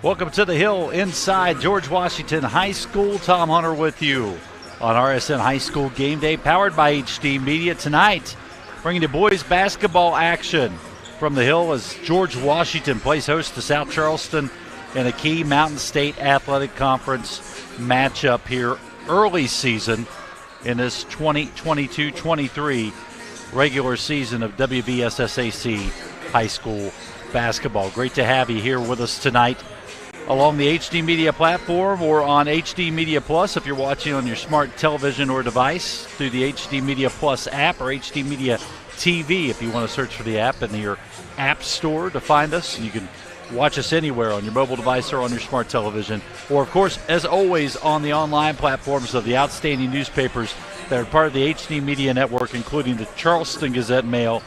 Welcome to the Hill inside George Washington High School. Tom Hunter with you on RSN High School Game Day, powered by HD Media. Tonight, bringing you boys basketball action from the Hill as George Washington plays host to South Charleston in a key Mountain State Athletic Conference matchup here early season in this 2022-23 regular season of WVSSAC High School basketball. Great to have you here with us tonight along the HD Media platform or on HD Media Plus if you're watching on your smart television or device, through the HD Media Plus app or HD Media TV if you want to search for the app in your app store to find us. You can watch us anywhere on your mobile device or on your smart television, or of course, as always, on the online platforms of the outstanding newspapers that are part of the HD Media Network, including the Charleston Gazette-Mail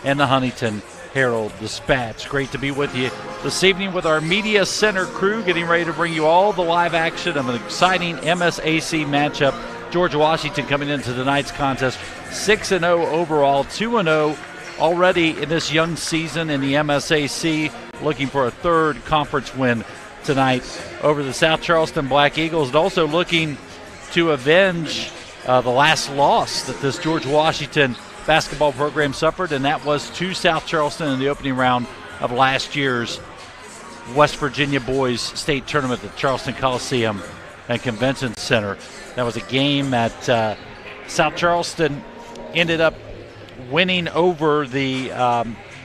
and the Huntington Herald-Dispatch. Great to be with you this evening with our Media Center crew, getting ready to bring you all the live action of an exciting MSAC matchup. George Washington coming into tonight's contest 6-0 overall, 2-0 already in this young season in the MSAC, looking for a third conference win tonight over the South Charleston Black Eagles, and also looking to avenge the last loss that this George Washington basketball program suffered, and that was to South Charleston in the opening round of last year's West Virginia Boys State Tournament at the Charleston Coliseum and Convention Center. That was a game that South Charleston ended up winning over the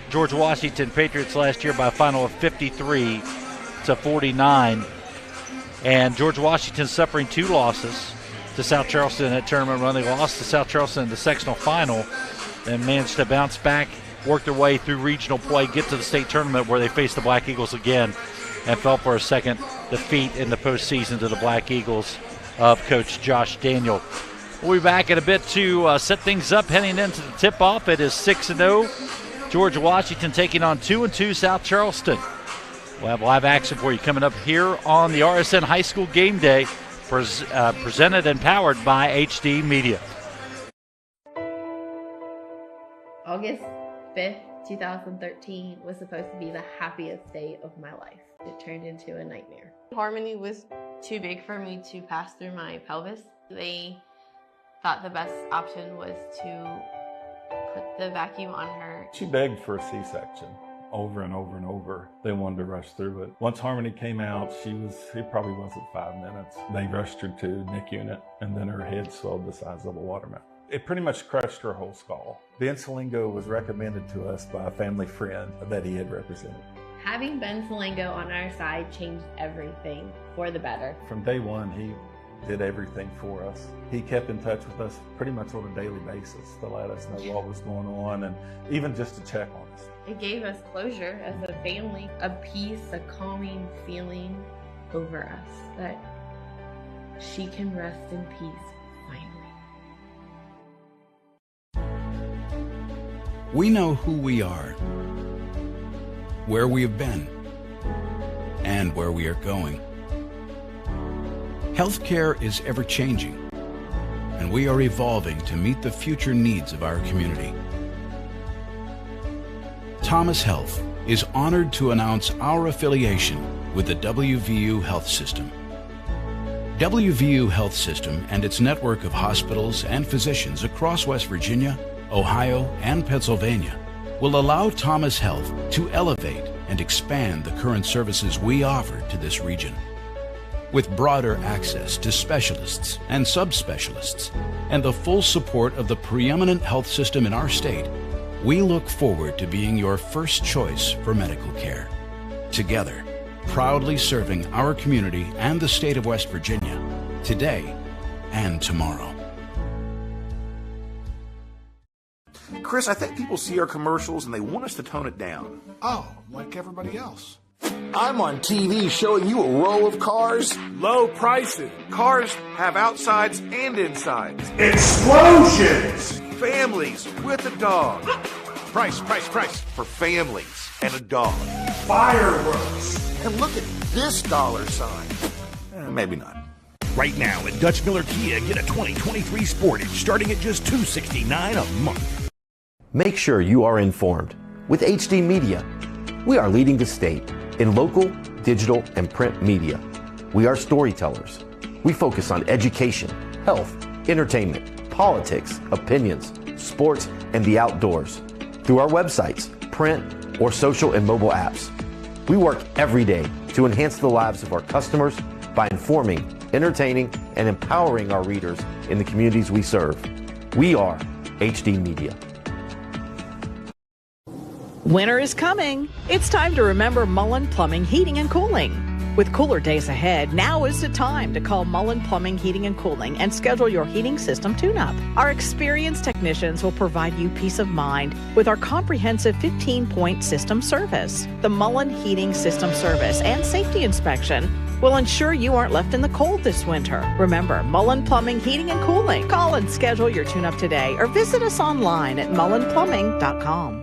George Washington Patriots last year by a final of 53-49. And George Washington suffering two losses to South Charleston in that tournament run. They lost to South Charleston in the sectional final and managed to bounce back, work their way through regional play, get to the state tournament where they faced the Black Eagles again and fell for a second defeat in the postseason to the Black Eagles of Coach Josh Daniel. We'll be back in a bit to set things up heading into the tip-off. It is 6-0. George Washington taking on 2-2 South Charleston. We'll have live action for you coming up here on the RSN High School Game Day, presented and powered by HD Media. August 5th, 2013 was supposed to be the happiest day of my life. It turned into a nightmare. Harmony was too big for me to pass through my pelvis. They thought the best option was to put the vacuum on her. She begged for a C-section over and over and over. They wanted to rush through it. Once Harmony came out, it probably wasn't 5 minutes. They rushed her to NIC unit, and then her head swelled the size of a watermelon. It pretty much crushed her whole skull. Ben Salingo was recommended to us by a family friend that he had represented. Having Ben Salingo on our side changed everything for the better. From day one, he did everything for us. He kept in touch with us pretty much on a daily basis to let us know what was going on and even just to check on us. It gave us closure as a family, a peace, a calming feeling over us that she can rest in peace finally. We know who we are, where we have been, and where we are going. Healthcare is ever-changing, and we are evolving to meet the future needs of our community. Thomas Health is honored to announce our affiliation with the WVU Health System. WVU Health System and its network of hospitals and physicians across West Virginia, Ohio, and Pennsylvania will allow Thomas Health to elevate and expand the current services we offer to this region. With broader access to specialists and subspecialists and the full support of the preeminent health system in our state, we look forward to being your first choice for medical care. Together, proudly serving our community and the state of West Virginia, today and tomorrow. Chris, I think people see our commercials and they want us to tone it down. Oh, like everybody else. I'm on TV showing you a row of cars. Low prices. Cars have outsides and insides. Explosions! Families with a dog. Price. For families and a dog. Fireworks. And look at this dollar sign. Maybe not. Right now at Dutch Miller Kia, get a 2023 Sportage starting at just $269 a month. Make sure you are informed with HD Media. We are leading the state in local, digital, and print media. We are storytellers. We focus on education, health, entertainment, politics, opinions, sports, and the outdoors. Through our websites, print, or social and mobile apps. We work every day to enhance the lives of our customers by informing, entertaining, and empowering our readers in the communities we serve. We are HD Media. Winter is coming. It's time to remember Mullen Plumbing, Heating, and Cooling. With cooler days ahead, now is the time to call Mullen Plumbing, Heating, and Cooling and schedule your heating system tune-up. Our experienced technicians will provide you peace of mind with our comprehensive 15-point system service. The Mullen Heating System Service and Safety Inspection will ensure you aren't left in the cold this winter. Remember, Mullen Plumbing, Heating, and Cooling. Call and schedule your tune-up today or visit us online at mullenplumbing.com.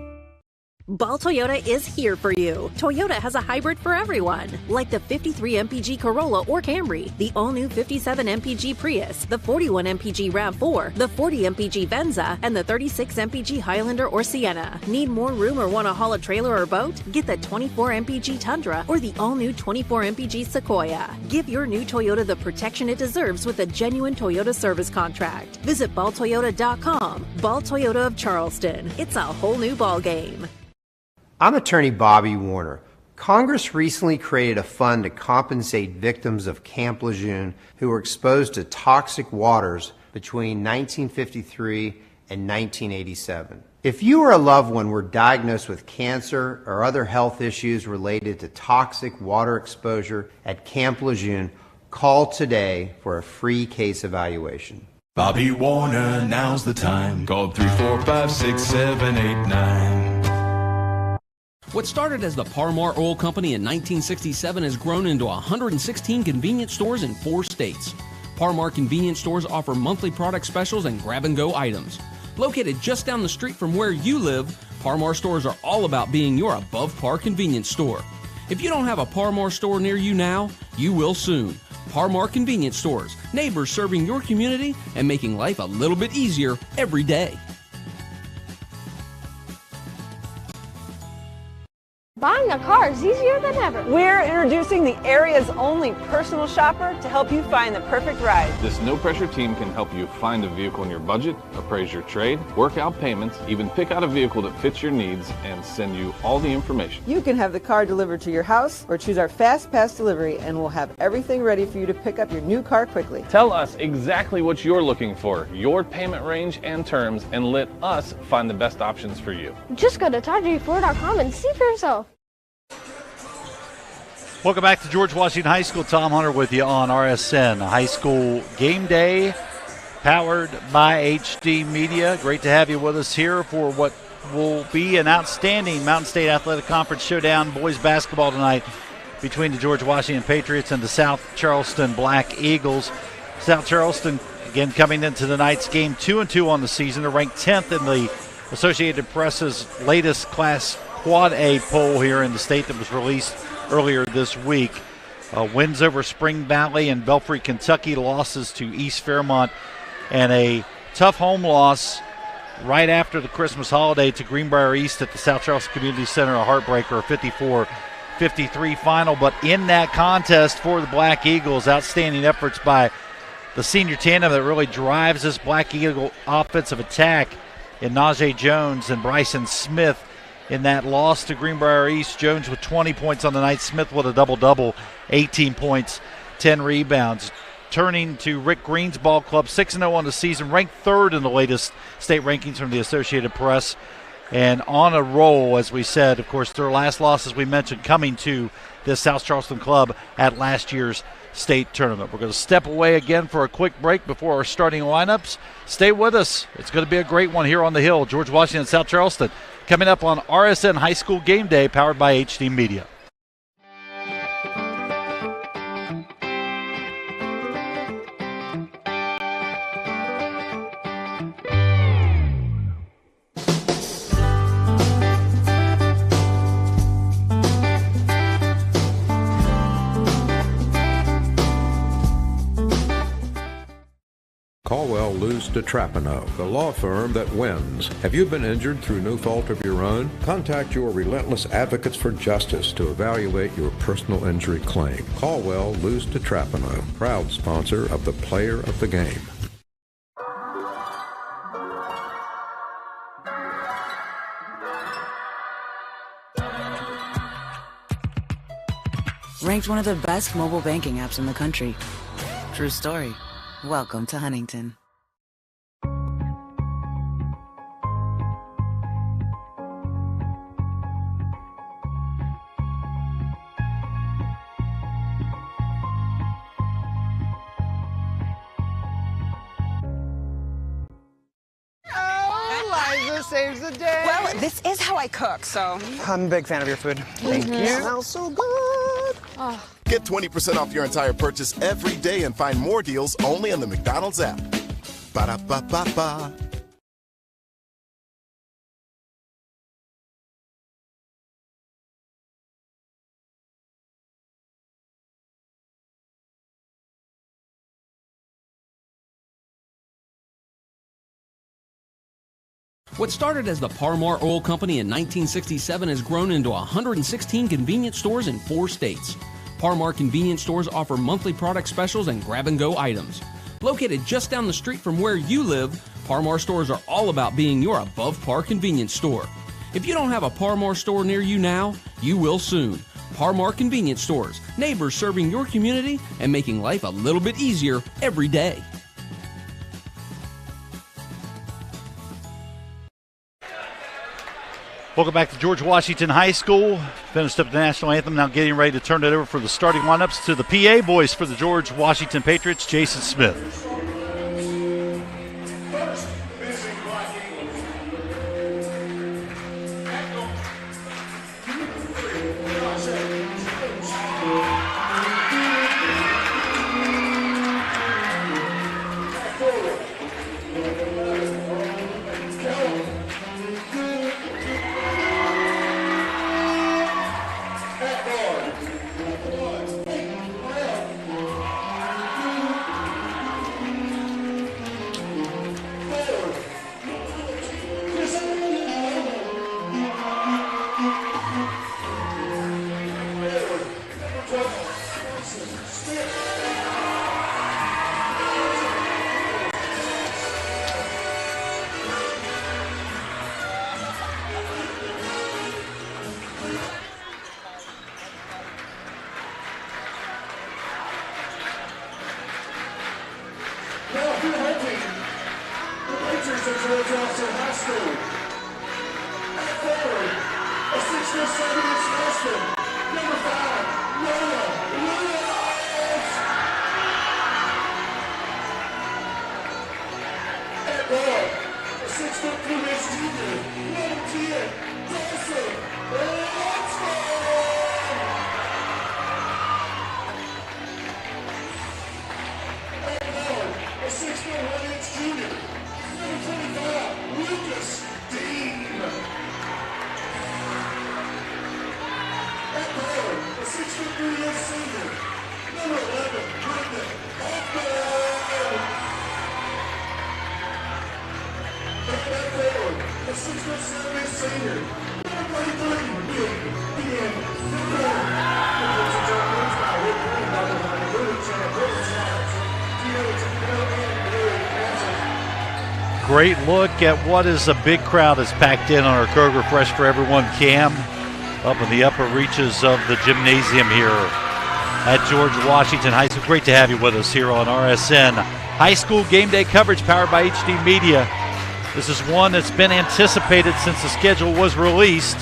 Ball Toyota is here for you. Toyota has a hybrid for everyone, like the 53 MPG Corolla or Camry, the all-new 57 MPG Prius, the 41 MPG RAV4, the 40 MPG Venza, and the 36 MPG Highlander or Sienna. Need more room or want to haul a trailer or boat? Get the 24 MPG Tundra or the all-new 24 MPG Sequoia. Give your new Toyota the protection it deserves with a genuine Toyota service contract. Visit balltoyota.com. Ball Toyota of Charleston. It's a whole new ball game. I'm attorney Bobby Warner. Congress recently created a fund to compensate victims of Camp Lejeune who were exposed to toxic waters between 1953 and 1987. If you or a loved one were diagnosed with cancer or other health issues related to toxic water exposure at Camp Lejeune, call today for a free case evaluation. Bobby Warner, now's the time. Call 345-6789. What started as the Parmar Oil Company in 1967 has grown into 116 convenience stores in 4 states. Parmar convenience stores offer monthly product specials and grab-and-go items. Located just down the street from where you live, Parmar stores are all about being your above-par convenience store. If you don't have a Parmar store near you now, you will soon. Parmar Convenience Stores, neighbors serving your community and making life a little bit easier every day. Buying a car is easier than ever. We're introducing the area's only personal shopper to help you find the perfect ride. This no-pressure team can help you find a vehicle in your budget, appraise your trade, work out payments, even pick out a vehicle that fits your needs, and send you all the information. You can have the car delivered to your house or choose our Fast Pass delivery and we'll have everything ready for you to pick up your new car quickly. Tell us exactly what you're looking for, your payment range and terms, and let us find the best options for you. Just go to ToddJFord.com and see for yourself. Welcome back to George Washington High School. Tom Hunter with you on RSN High School Game Day, powered by HD Media. Great to have you with us here for what will be an outstanding Mountain State Athletic Conference showdown. Boys basketball tonight between the George Washington Patriots and the South Charleston Black Eagles. South Charleston, again, coming into tonight's game 2-2 on the season. They're ranked 10th in the Associated Press's latest Class Quad A poll here in the state that was released earlier this week. Wins over Spring Valley and Belfry, Kentucky, losses to East Fairmont, and a tough home loss right after the Christmas holiday to Greenbrier East at the South Charleston Community Center, a heartbreaker, a 54-53 final. But in that contest for the Black Eagles, outstanding efforts by the senior tandem that really drives this Black Eagle offensive attack in Najee Jones and Bryson Smith. In that loss to Greenbrier East, Jones with 20 points on the night, Smith with a double-double, 18 points, 10 rebounds. Turning to Rick Green's ball club, 6-0 on the season, ranked 3rd in the latest state rankings from the Associated Press, and on a roll, as we said. Of course, their last loss, as we mentioned, coming to this South Charleston club at last year's state tournament. We're going to step away again for a quick break before our starting lineups. Stay with us. It's going to be a great one here on the Hill. George Washington, South Charleston, coming up on RSN High School Game Day, powered by HD Media. Caldwell Luz DeTrapano, the law firm that wins. Have you been injured through no fault of your own? Contact your relentless advocates for justice to evaluate your personal injury claim. Caldwell Luz DeTrapano, proud sponsor of the Player of the Game. Ranked one of the best mobile banking apps in the country. True story. Welcome to Huntington. Liza saves the day. Well, this is how I cook, so. I'm a big fan of your food. Thank you. Smells so good. Oh. Get 20% off your entire purchase every day and find more deals only on the McDonald's app. Ba-da-ba-ba-ba. What started as the Parmar Oil Company in 1967 has grown into 116 convenience stores in 4 states. Parmar convenience stores offer monthly product specials and grab-and-go items. Located just down the street from where you live, Parmar stores are all about being your above-par convenience store. If you don't have a Parmar store near you now, you will soon. Parmar Convenience Stores, neighbors serving your community and making life a little bit easier every day. Welcome back to George Washington High School. Finished up the national anthem, now getting ready to turn it over for the starting lineups to the PA boys for the George Washington Patriots, Jason Smith. Great look at what is a big crowd that's packed in on our Kroger Fresh for Everyone cam up in the upper reaches of the gymnasium here at George Washington High School. Great to have you with us here on RSN High School Game Day coverage powered by HD Media. This is one that's been anticipated since the schedule was released.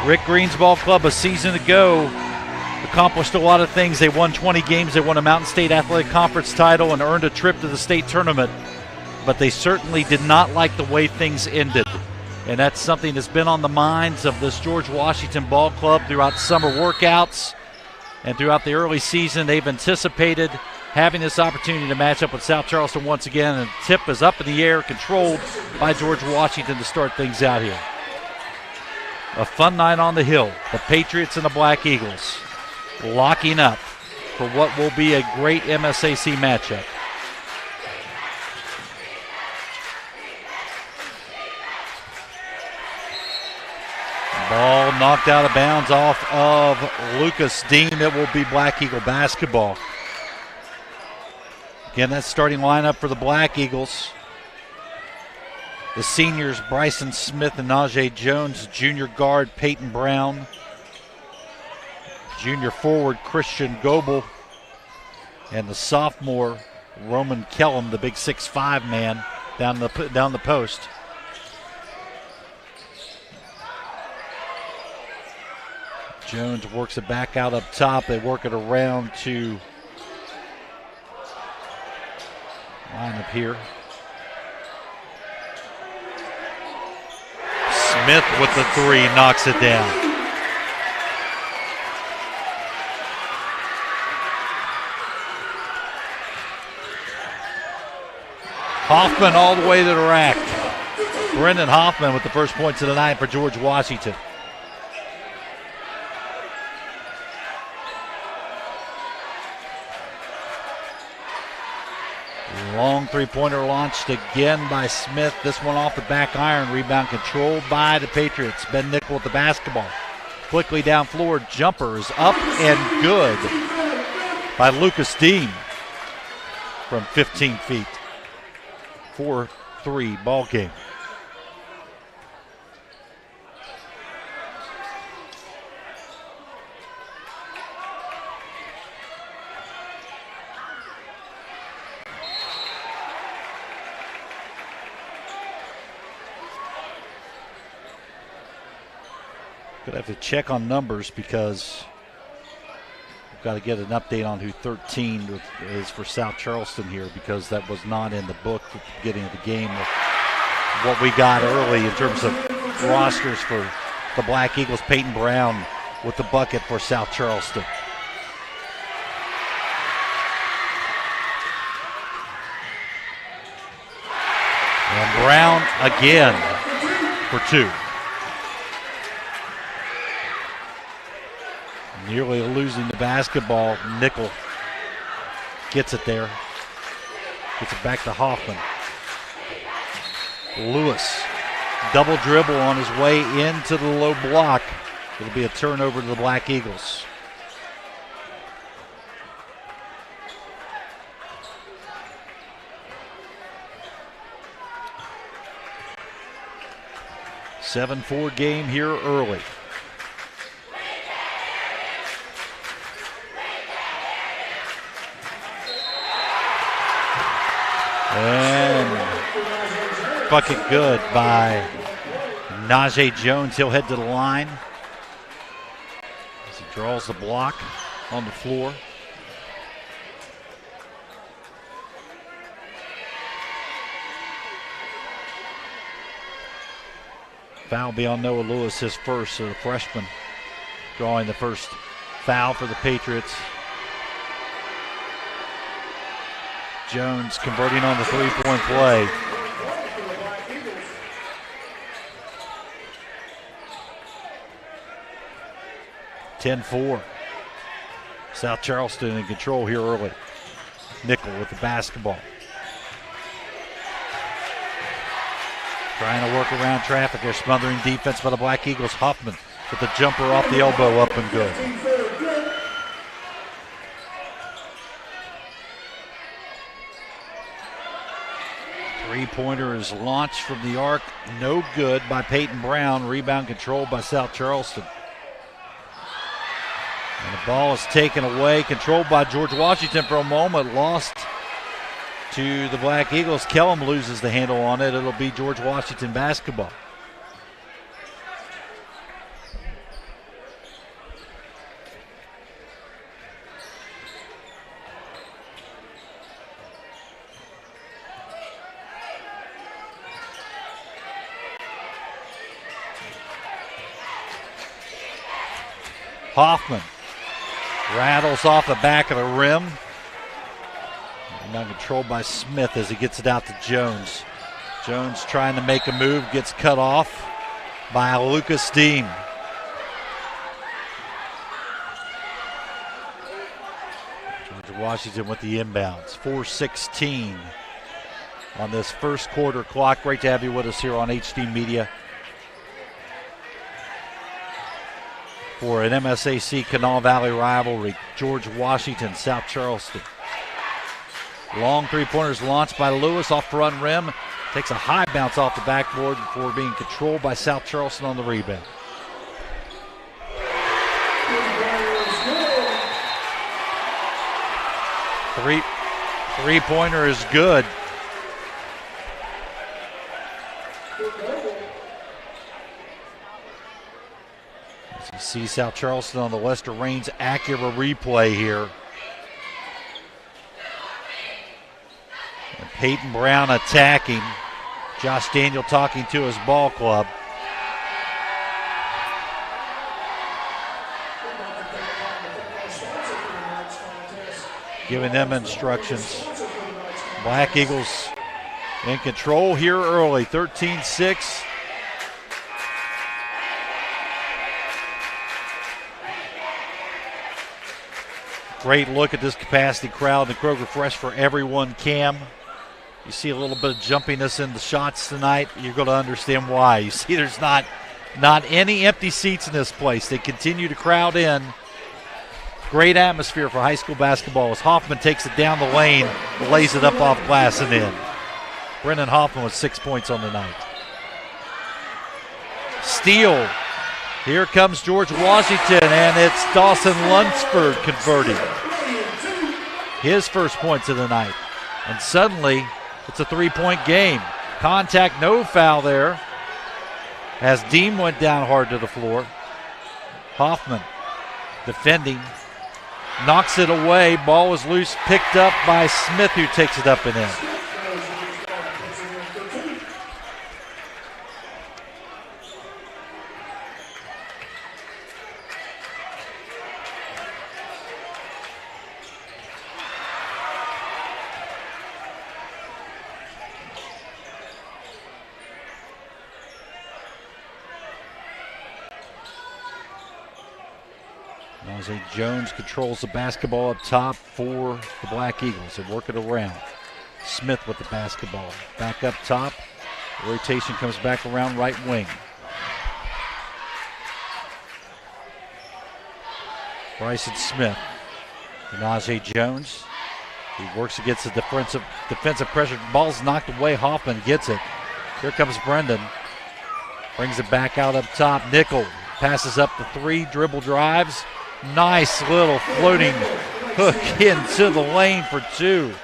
Rick Green's ball club a season ago accomplished a lot of things. They won 20 games. They won a Mountain State Athletic Conference title and earned a trip to the state tournament. But they certainly did not like the way things ended. And that's something that's been on the minds of this George Washington ball club throughout summer workouts and throughout the early season. They've anticipated having this opportunity to match up with South Charleston once again. And the tip is up in the air, controlled by George Washington to start things out here. A fun night on the hill. The Patriots and the Black Eagles locking up for what will be a great MSAC matchup. Ball knocked out of bounds off of Lucas Dean. It will be Black Eagle basketball. Again, that's starting lineup for the Black Eagles. The seniors, Bryson Smith and Najee Jones. Junior guard, Peyton Brown. Junior forward, Christian Goebel. And the sophomore, Roman Kellum, the big 6'5" man, down the post. Jones works it back out up top. They work it around to line up here. Smith with the three, knocks it down. Hoffman all the way to the rack. Brendan Hoffman with the first points of the night for George Washington. Long three-pointer launched again by Smith. This one off the back iron. Rebound controlled by the Patriots. Ben Nickel with the basketball. Quickly down floor. Jumper is up and good by Lucas Dean from 15 feet. 4-3 ball game. Could have to check on numbers because we've got to get an update on who 13 is for South Charleston here, because that was not in the book at the beginning of the game. What we got early in terms of rosters for the Black Eagles, Peyton Brown with the bucket for South Charleston. And Brown again for two. Nearly losing the basketball. Nickel gets it there. Gets it back to Hoffman. Lewis, double dribble on his way into the low block. It'll be a turnover to the Black Eagles. – 7-4 game here early. And bucket good by Najee Jones. He'll head to the line as he draws the block on the floor. Foul be on Noah Lewis, his first, so the freshman drawing the first foul for the Patriots. Jones converting on the three-point play. (10-4). South Charleston in control here early. Nickel with the basketball. Trying to work around traffic. They're smothering defense by the Black Eagles. Hoffman with the jumper off the elbow, up and good. Three-pointer is launched from the arc. No good by Peyton Brown. Rebound controlled by South Charleston. And the ball is taken away. Controlled by George Washington for a moment. Lost to the Black Eagles. Kellum loses the handle on it. It'll be George Washington basketball. Hoffman rattles off the back of the rim. Now controlled by Smith as he gets it out to Jones. Jones trying to make a move, gets cut off by Lucas Dean. George Washington with the inbounds. 4:16 on this first quarter clock. Great to have you with us here on HD Media. for an MSAC Kanawha Valley rivalry. George Washington, South Charleston. Long three-pointers launched by Lewis off the front rim. Takes a high bounce off the backboard before being controlled by South Charleston on the rebound. Three-pointer is good. As you see South Charleston on the Lester Raines Acura replay here. And Peyton Brown attacking. Josh Daniel talking to his ball club. Giving them instructions. Black Eagles in control here early, 13-6. Great look at this capacity crowd. The Kroger Fresh for Everyone Cam. You see a little bit of jumpiness in the shots tonight. You're going to understand why. You see there's not any empty seats in this place. They continue to crowd in. Great atmosphere for high school basketball as Hoffman takes it down the lane, lays it up off glass and in. Brendan Hoffman with 6 points on the night. Steal. Here comes George Washington, and it's Dawson Lunsford converting his first points of the night. And suddenly, it's a three-point game. Contact, no foul there, as Deem went down hard to the floor. Hoffman defending, knocks it away. Ball was loose, picked up by Smith, who takes it up and in. Najee Jones controls the basketball up top for the Black Eagles. They work it around. Smith with the basketball. Back up top. The rotation comes back around right wing. Bryson Smith. Najee Jones. He works against the defensive pressure. Ball's knocked away. Hoffman gets it. Here comes Brendan. Brings it back out up top. Nickel passes up the three. Dribble drives. Nice little floating hook into the lane for two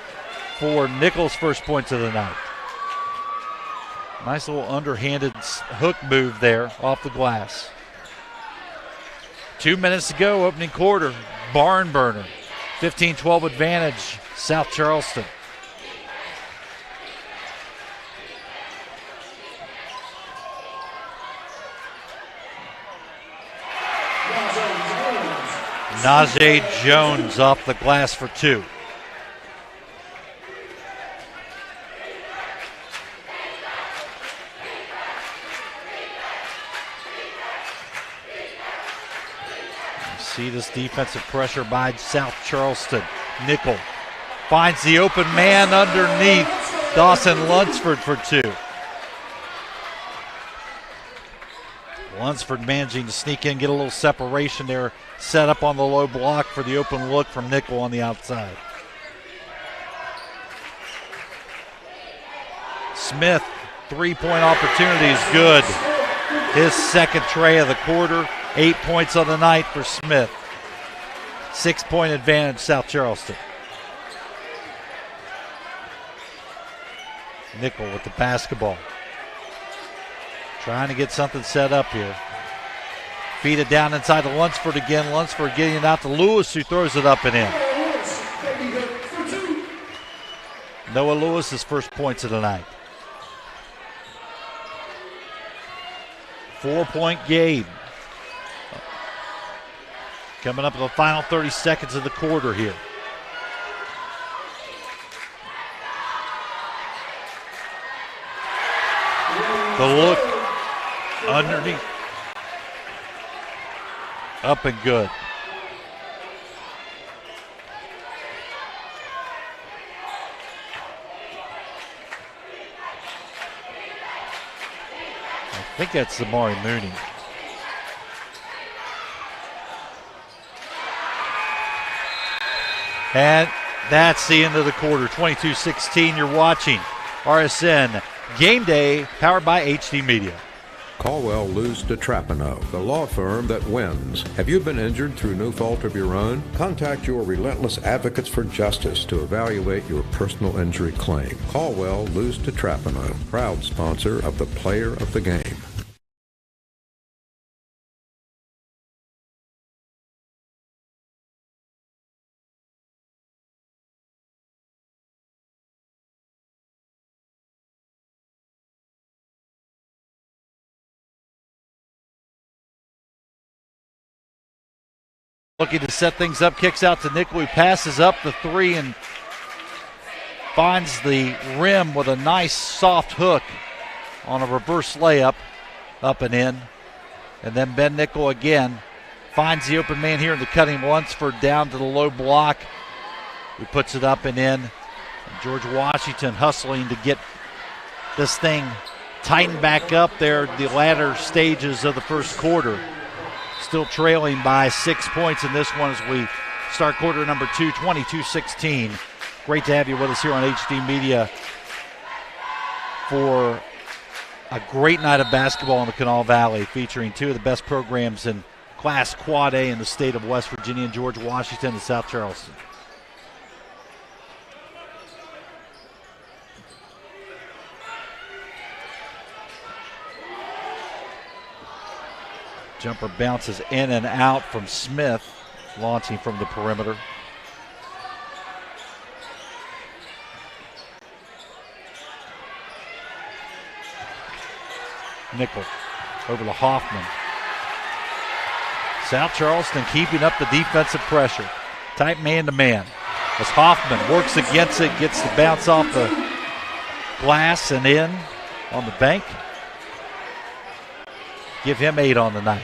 for Nichols' first points of the night. Nice little underhanded hook move there off the glass. 2 minutes to go, opening quarter. Barn burner. 15-12 advantage, South Charleston. Najee Jones off the glass for two. You see this defensive pressure by South Charleston. Nickel finds the open man underneath. Dawson Lunsford for two. Lunsford managing to sneak in, get a little separation there, set up on the low block for the open look from Nickel on the outside. Smith, three-point opportunity is good. His second tray of the quarter, 8 points on the night for Smith. 6-point advantage, South Charleston. Nickel with the basketball. Trying to get something set up here. Feed it down inside to Lunsford again. Lunsford getting it out to Lewis, who throws it up and in. Noah Lewis's first points of the night. 4-point game. Coming up in the final 30 seconds of the quarter here. The look underneath. Up and good. I think that's Zamari Mooney. And that's the end of the quarter. 22-16. You're watching RSN Game Day, powered by HD Media. Caldwell Luz DeTrapano, the law firm that wins. Have you been injured through no fault of your own? Contact your relentless advocates for justice to evaluate your personal injury claim. Caldwell Luz DeTrapano, proud sponsor of the Player of the Game. Looking to set things up, kicks out to Nickel, who passes up the three and finds the rim with a nice soft hook on a reverse layup, up and in. And then Ben Nickel again finds the open man here in the cutting Lunsford down to the low block. He puts it up and in. And George Washington hustling to get this thing tightened back up there at the latter stages of the first quarter. Still trailing by 6 points in this one as we start quarter number 2, 22-16. Great to have you with us here on HD Media for a great night of basketball in the Kanawha Valley, featuring two of the best programs in Class Quad A in the state of West Virginia, and George Washington and South Charleston. Jumper bounces in and out from Smith, launching from the perimeter. Nickel over to Hoffman. South Charleston keeping up the defensive pressure. Tight man-to-man. As Hoffman works against it, gets the bounce off the glass and in on the bank. Give him 8 on the night.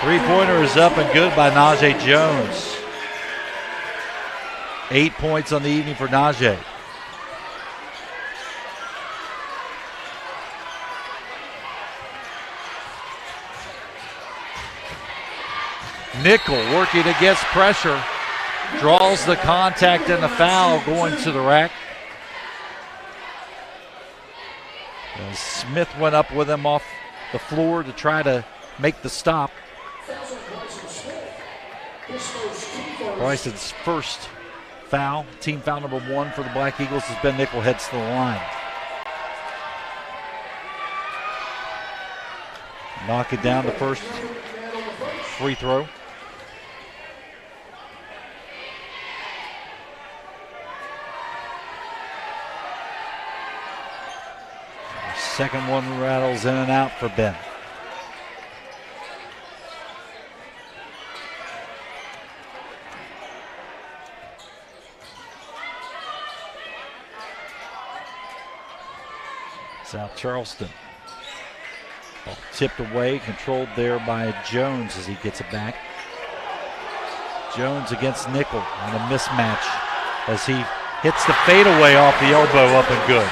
Three-pointer is up and good by Najee Jones. 8 points on the evening for Najee. Nickel working against pressure. Draws the contact and the foul, going to the rack. Smith went up with him off the floor to try to make the stop. Bryson's first foul, team foul number 1 for the Black Eagles, as Ben Nickel heads to the line. Knock it down the first free throw. Second one rattles in and out for Ben. South Charleston. Ball tipped away, controlled there by Jones as he gets it back. Jones against Nickel on a mismatch as he hits the fadeaway off the elbow, up and good.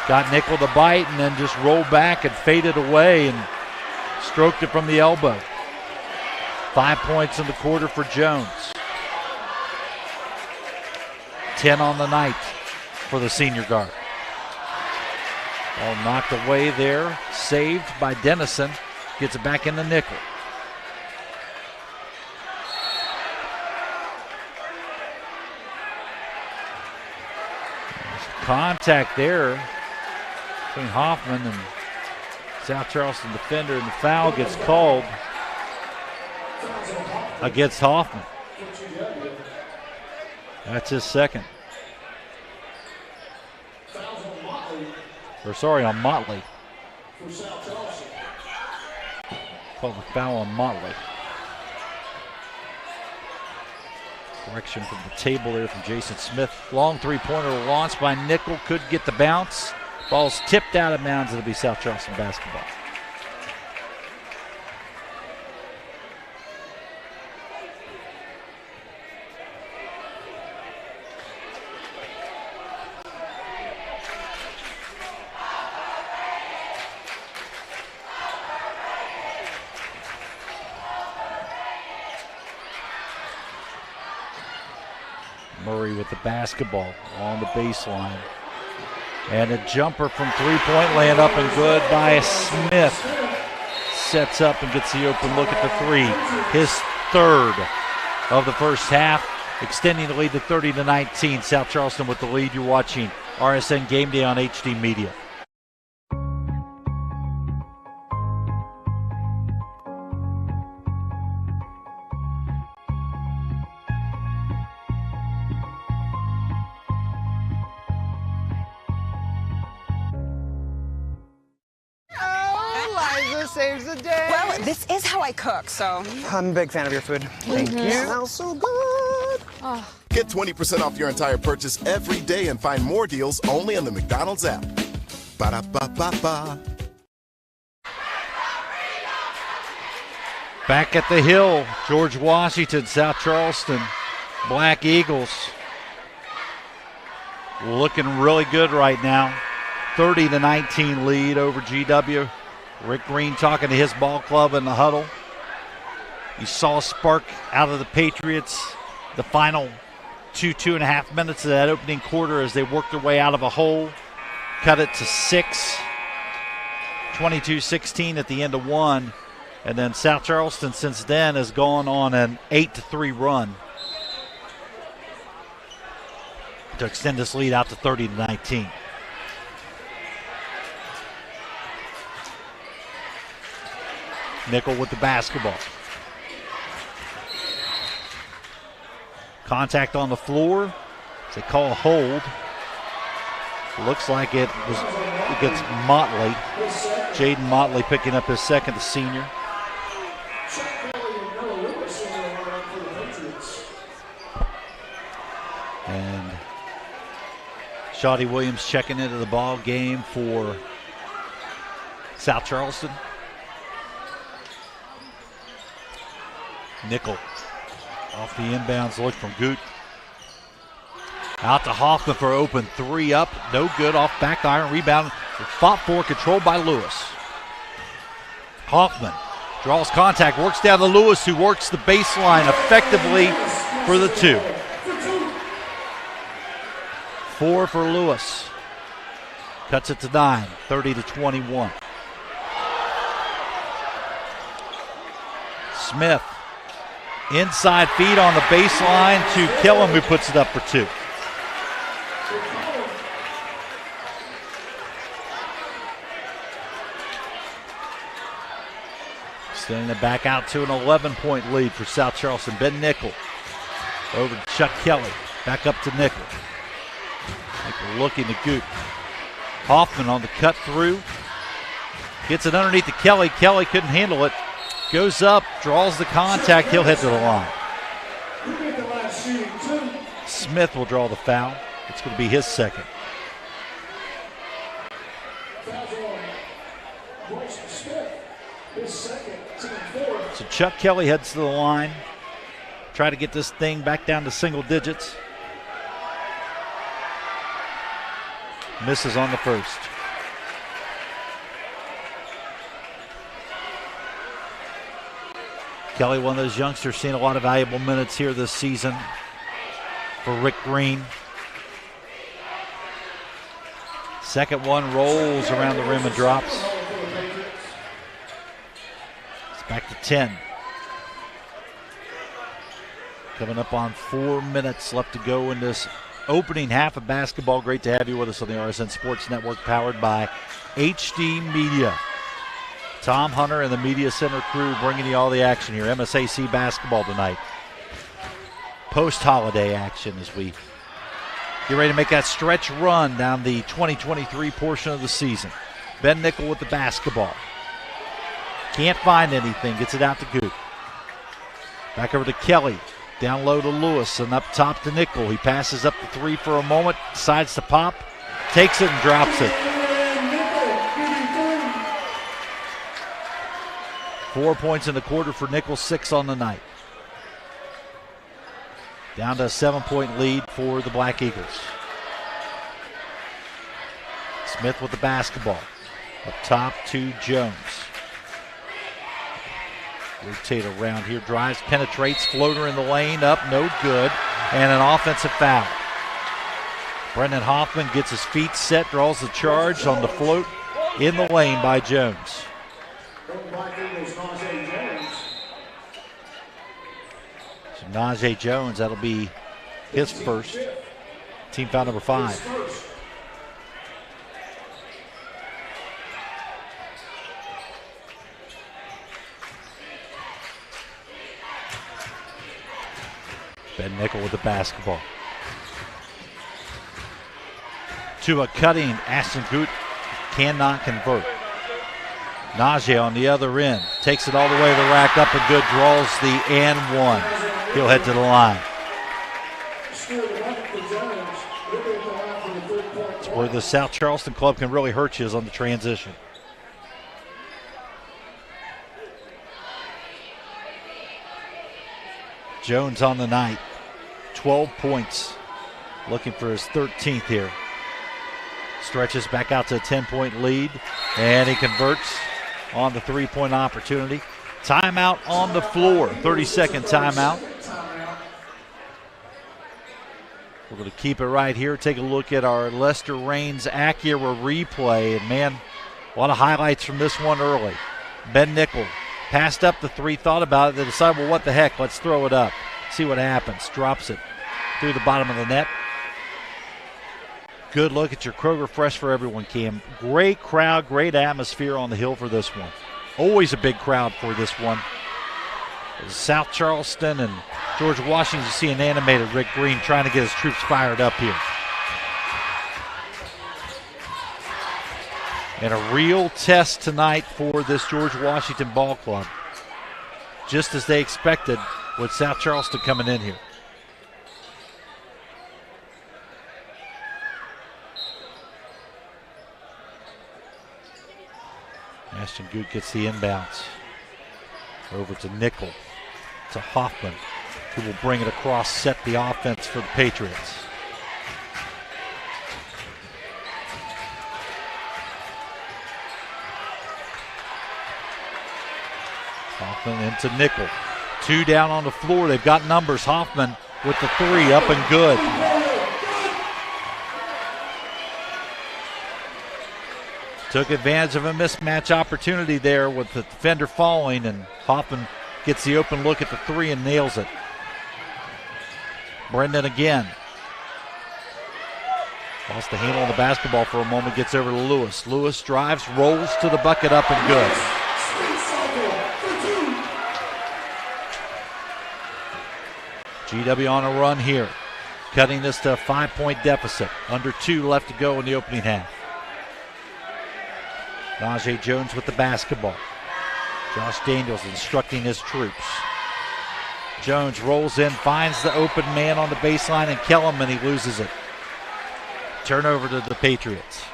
Got Nickel to bite and then just rolled back and faded away and stroked it from the elbow. 5 points in the quarter for Jones. 10 on the night for the senior guard. Ball knocked away there, saved by Dennison. Gets it back into Nickel. Contact there between Hoffman and South Charleston defender, and the foul gets called against Hoffman. That's his second. Or sorry, on Motley. Called the foul on Motley. Correction from the table there from Jason Smith. Long three-pointer launched by Nickel. Could get the bounce. Ball's tipped out of bounds. It'll be South Charleston basketball. Murray with the basketball on the baseline. And a jumper from three-point land up and good by Smith. Sets up and gets the open look at the three. His third of the first half, extending the lead to 30-19. South Charleston with the lead. You're watching RSN Game Day on HD Media. Saves the day. Well, this is how I cook, so. I'm a big fan of your food. Thank you. Smells so good. Oh. Get 20% off your entire purchase every day and find more deals only on the McDonald's app. Ba-da-ba-ba-ba. Back at the Hill, George Washington, South Charleston, Black Eagles. Looking really good right now. 30-19 lead over GW. Rick Green talking to his ball club in the huddle. You saw a spark out of the Patriots the final 2.5 minutes of that opening quarter as they worked their way out of a hole. Cut it to 6. 22-16 at the end of one. And then South Charleston since then has gone on an 8-3 run to extend this lead out to 30-19. Nickel with the basketball. Contact on the floor. They call a hold. Looks like it was against Motley. Jaden Motley picking up his second, the senior. And Shawty Williams checking into the ball game for South Charleston. Nickel off the inbounds look from Goot. Out to Hoffman for open three up. No good off back iron. Rebound fought for, controlled by Lewis. Hoffman draws contact, works down to Lewis, who works the baseline effectively for the two. 4 for Lewis. Cuts it to 9, 30-21. Smith. Inside feed on the baseline to Killam, who puts it up for 2. Extending it back out to an 11-point lead for South Charleston. Ben Nickel over to Chuck Kelly. Back up to Nickel. Nickel looking to Goot. Hoffman on the cut through. Gets it underneath to Kelly. Kelly couldn't handle it. Goes up, draws the contact, he'll head to the line. Smith will draw the foul. It's going to be his second. So Chuck Kelly heads to the line. Try to get this thing back down to single digits. Misses on the first. Kelly, one of those youngsters, seeing a lot of valuable minutes here this season for Rick Green. Second one rolls around the rim and drops. It's back to 10. Coming up on 4 minutes left to go in this opening half of basketball. Great to have you with us on the RSN Sports Network, powered by HD Media. Tom Hunter and the Media Center crew bringing you all the action here. MSAC basketball tonight. Post-holiday action as we get ready to make that stretch run down the 2023 portion of the season. Ben Nickel with the basketball. Can't find anything. Gets it out to Goot. Back over to Kelly. Down low to Lewis and up top to Nickel. He passes up the three for a moment. Decides to pop. Takes it and drops it. 4 points in the quarter for Nickel, 6 on the night. Down to a 7-point lead for the Black Eagles. Smith with the basketball. Up top to Jones. Rotate around here, drives, penetrates, floater in the lane, up, no good. and an offensive foul. Brendan Hoffman gets his feet set, draws the charge on the float in the lane by Jones. So Najee Jones, that'll be his first. Team foul number 5. Ben Nickel with the basketball. To a cutting, Ashton Gut cannot convert. Najee on the other end takes it all the way to the rack, up and good, draws the and one. He'll head to the line. It's where the South Charleston club can really hurt you is on the transition. Jones on the night, 12 points, looking for his 13th here. Stretches back out to a 10-point lead, and he converts on the 3-point opportunity. Timeout on the floor, 30-second timeout. We're going to keep it right here. Take a look at our Lester Raines Acura replay, and man, a lot of highlights from this one early. Ben Nickel passed up the three, thought about it, they decided, well, what the heck, let's throw it up. See what happens. Drops it through the bottom of the net. Good look at your Kroger Fresh for Everyone, Cam. Great crowd, great atmosphere on the hill for this one. Always a big crowd for this one. South Charleston and George Washington, you see an animated Rick Green trying to get his troops fired up here. And a real test tonight for this George Washington ball club. Just as they expected with South Charleston coming in here. Ashton Gut gets the inbounds. Over to Nickel, to Hoffman, who will bring it across, set the offense for the Patriots. Hoffman into Nickel. 2 down on the floor. They've got numbers. Hoffman with the 3, up and good. Took advantage of a mismatch opportunity there with the defender falling, and Hoffman gets the open look at the 3 and nails it. Brendan again. Lost the handle on the basketball for a moment, gets over to Lewis. Lewis drives, rolls to the bucket, up and good. GW on a run here, cutting this to a 5-point deficit. Under 2 left to go in the opening half. Najee Jones with the basketball. Josh Daniels instructing his troops. Jones rolls in, finds the open man on the baseline, and Kellum, and he loses it. Turnover to the Patriots.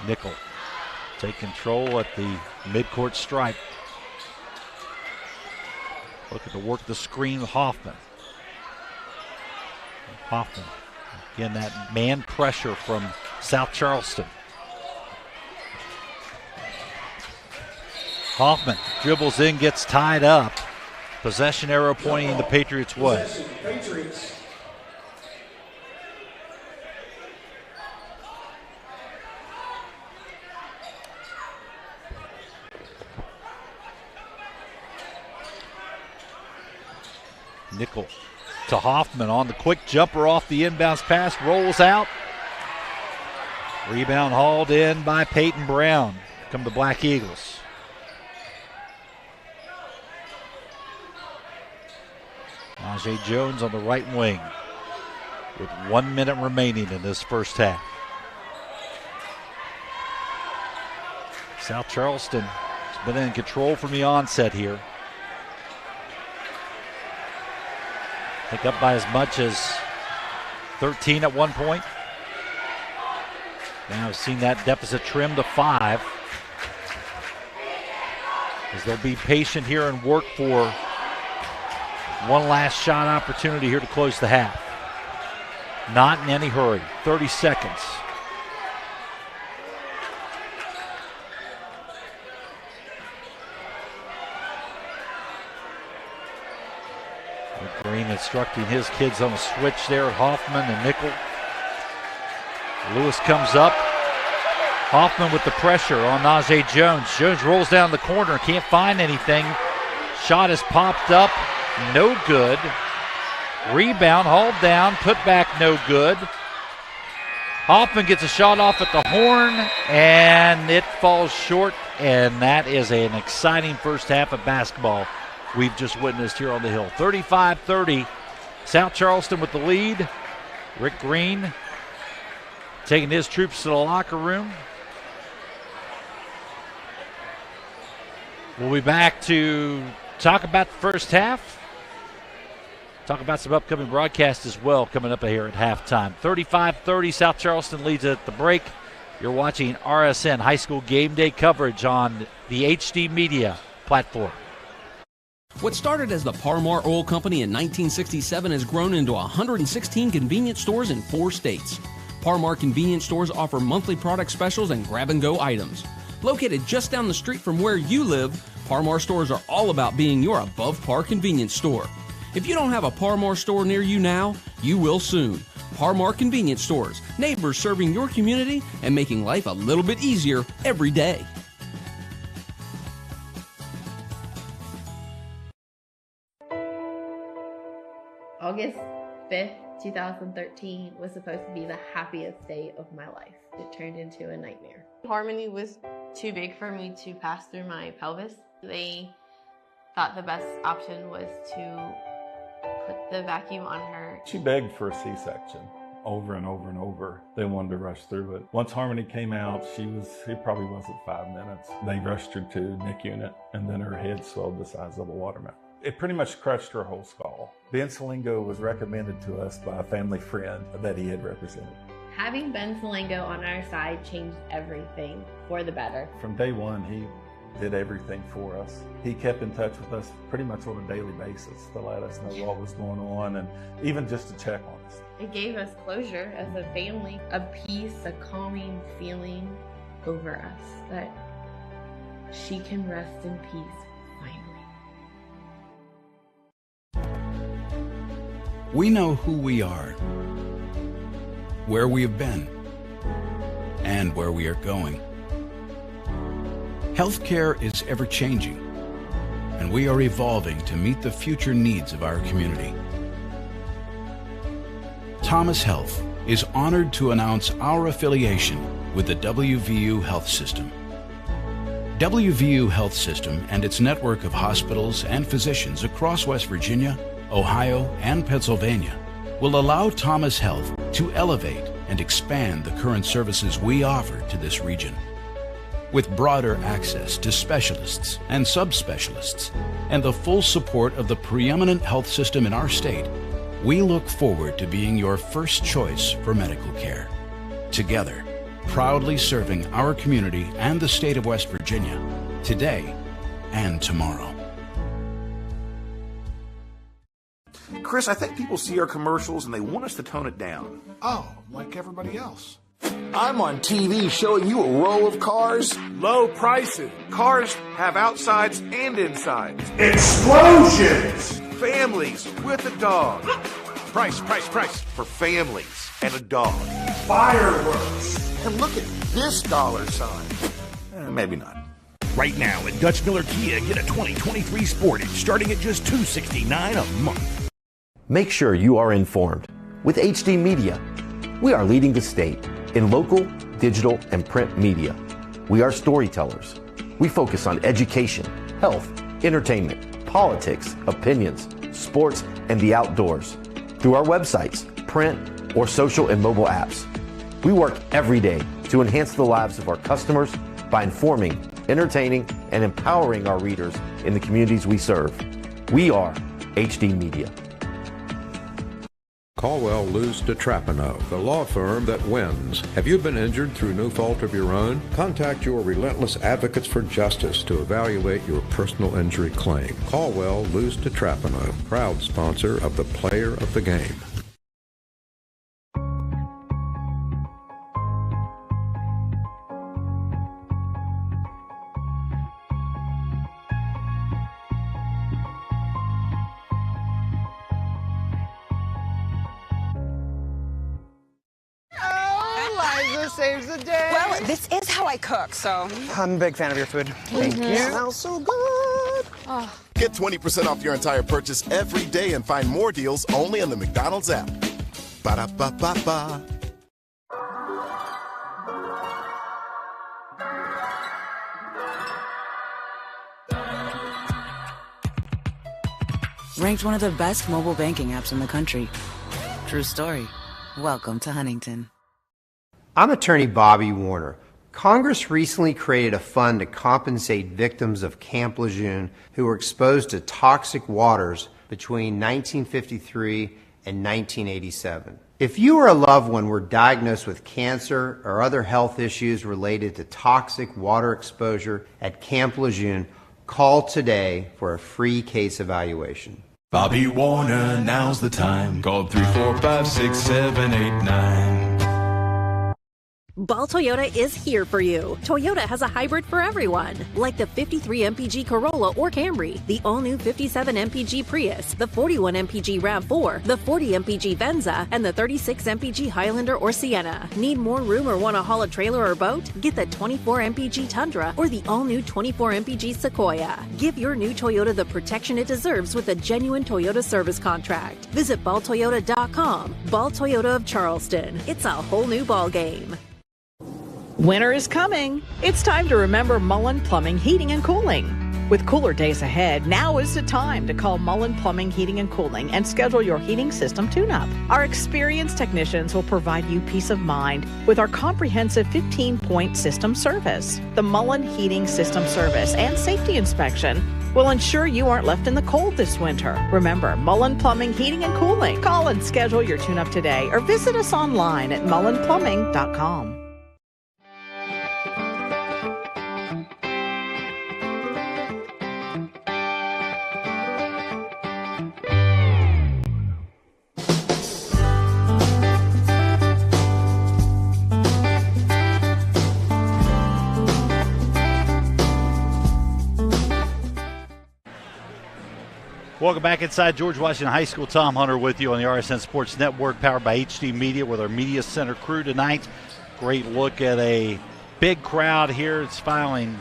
Nickel take control at the midcourt stripe. Looking to work the screen with Hoffman. Hoffman, again, that man pressure from South Charleston. Hoffman dribbles in, gets tied up. Possession arrow pointing the Patriots' way. Nickel to Hoffman on the quick jumper off the inbounds pass, rolls out. Rebound hauled in by Peyton Brown. Here come the Black Eagles. Najee Jones on the right wing with 1 minute remaining in this first half. South Charleston has been in control from the onset here. I think up by as much as 13 at one point. Now we've seen that deficit trim to 5. As they'll be patient here and work for one last shot opportunity here to close the half. Not in any hurry. 30 seconds. Green instructing his kids on a switch there at Hoffman and nickel. Lewis comes up. Hoffman with the pressure on Najee Jones. Jones rolls down the corner, can't find anything. Shot is popped up, no good. Rebound, hauled down, put back, no good. Hoffman gets a shot off at the horn, and it falls short, and that is an exciting first half of basketball we've just witnessed here on the Hill. 35-30, South Charleston with the lead. Rick Green taking his troops to the locker room. We'll be back to talk about the first half. Talk about some upcoming broadcasts as well coming up here at halftime. 35-30, South Charleston leads at the break. You're watching RSN High School Game Day coverage on the HD Media platform. What started as the Parmar Oil Company in 1967 has grown into 116 convenience stores in 4 states. Parmar convenience stores offer monthly product specials and grab-and-go items. Located just down the street from where you live, Parmar stores are all about being your above-par convenience store. If you don't have a Parmar store near you now, you will soon. Parmar Convenience Stores, neighbors serving your community and making life a little bit easier every day. August 5th, 2013 was supposed to be the happiest day of my life. It turned into a nightmare. Harmony was too big for me to pass through my pelvis. They thought the best option was to put the vacuum on her. She begged for a C-section over and over and over. They wanted to rush through it. Once Harmony came out, it probably wasn't 5 minutes. They rushed her to NIC unit, and then her head swelled the size of a watermelon. It pretty much crushed her whole skull. Ben Salingo was recommended to us by a family friend that he had represented. Having Ben Salingo on our side changed everything for the better. From day one, he did everything for us. He kept in touch with us pretty much on a daily basis to let us know what was going on and even just to check on us. It gave us closure as a family, a peace, a calming feeling over us that she can rest in peace finally. We know who we are, where we have been, and where we are going. Healthcare is ever-changing, and we are evolving to meet the future needs of our community. Thomas Health is honored to announce our affiliation with the WVU Health System. WVU Health System and its network of hospitals and physicians across West Virginia, Ohio, and Pennsylvania will allow Thomas Health to elevate and expand the current services we offer to this region. With broader access to specialists and subspecialists and the full support of the preeminent health system in our state, we look forward to being your first choice for medical care. Together, proudly serving our community and the state of West Virginia, today and tomorrow. Chris, I think people see our commercials and they want us to tone it down. Oh, like everybody else. I'm on TV showing you a row of cars. Low prices. Cars have outsides and insides. Explosions. Families with a dog. Price. For families and a dog. Fireworks. And look at this dollar sign. Maybe not. Right now at Dutch Miller Kia, get a 2023 Sportage starting at just $269 a month. Make sure you are informed. With HD Media, we are leading the state in local, digital, and print media. We are storytellers. We focus on education, health, entertainment, politics, opinions, sports, and the outdoors through our websites, print, or social and mobile apps. We work every day to enhance the lives of our customers by informing, entertaining, and empowering our readers in the communities we serve. We are HD Media. Caldwell Luz DeTrapano, the law firm that wins. Have you been injured through no fault of your own? Contact your relentless advocates for justice to evaluate your personal injury claim. Caldwell Luz DeTrapano, proud sponsor of the Player of the Game. saves the day. Well, this is how I cook, so. I'm a big fan of your food. Thank you. Smells so good. Oh. Get 20% off your entire purchase every day and find more deals only on the McDonald's app. Ba-da-ba-ba-ba. Ranked one of the best mobile banking apps in the country. True story. Welcome to Huntington. I'm attorney Bobby Warner. Congress recently created a fund to compensate victims of Camp Lejeune who were exposed to toxic waters between 1953 and 1987. If you or a loved one were diagnosed with cancer or other health issues related to toxic water exposure at Camp Lejeune, call today for a free case evaluation. Bobby Warner, now's the time. Call 345-6789. Ball Toyota is here for you. Toyota has a hybrid for everyone, like the 53 MPG Corolla or Camry, the all-new 57 MPG Prius, the 41 MPG RAV4, the 40 MPG Venza, and the 36 MPG Highlander or Sienna. Need more room or want to haul a trailer or boat? Get the 24 MPG Tundra or the all-new 24 MPG Sequoia. Give your new Toyota the protection it deserves with a genuine Toyota service contract. Visit balltoyota.com. Ball Toyota of Charleston. It's a whole new ball game. Winter is coming. It's time to remember Mullen Plumbing, Heating, and Cooling. With cooler days ahead, now is the time to call Mullen Plumbing, Heating, and Cooling and schedule your heating system tune-up. Our experienced technicians will provide you peace of mind with our comprehensive 15-point system service. The Mullen Heating System Service and Safety Inspection will ensure you aren't left in the cold this winter. Remember, Mullen Plumbing, Heating, and Cooling. Call and schedule your tune-up today or visit us online at mullenplumbing.com. Welcome back inside George Washington High School. Tom Hunter with you on the RSN Sports Network, powered by HD Media with our Media Center crew tonight. Great look at a big crowd here. It's filing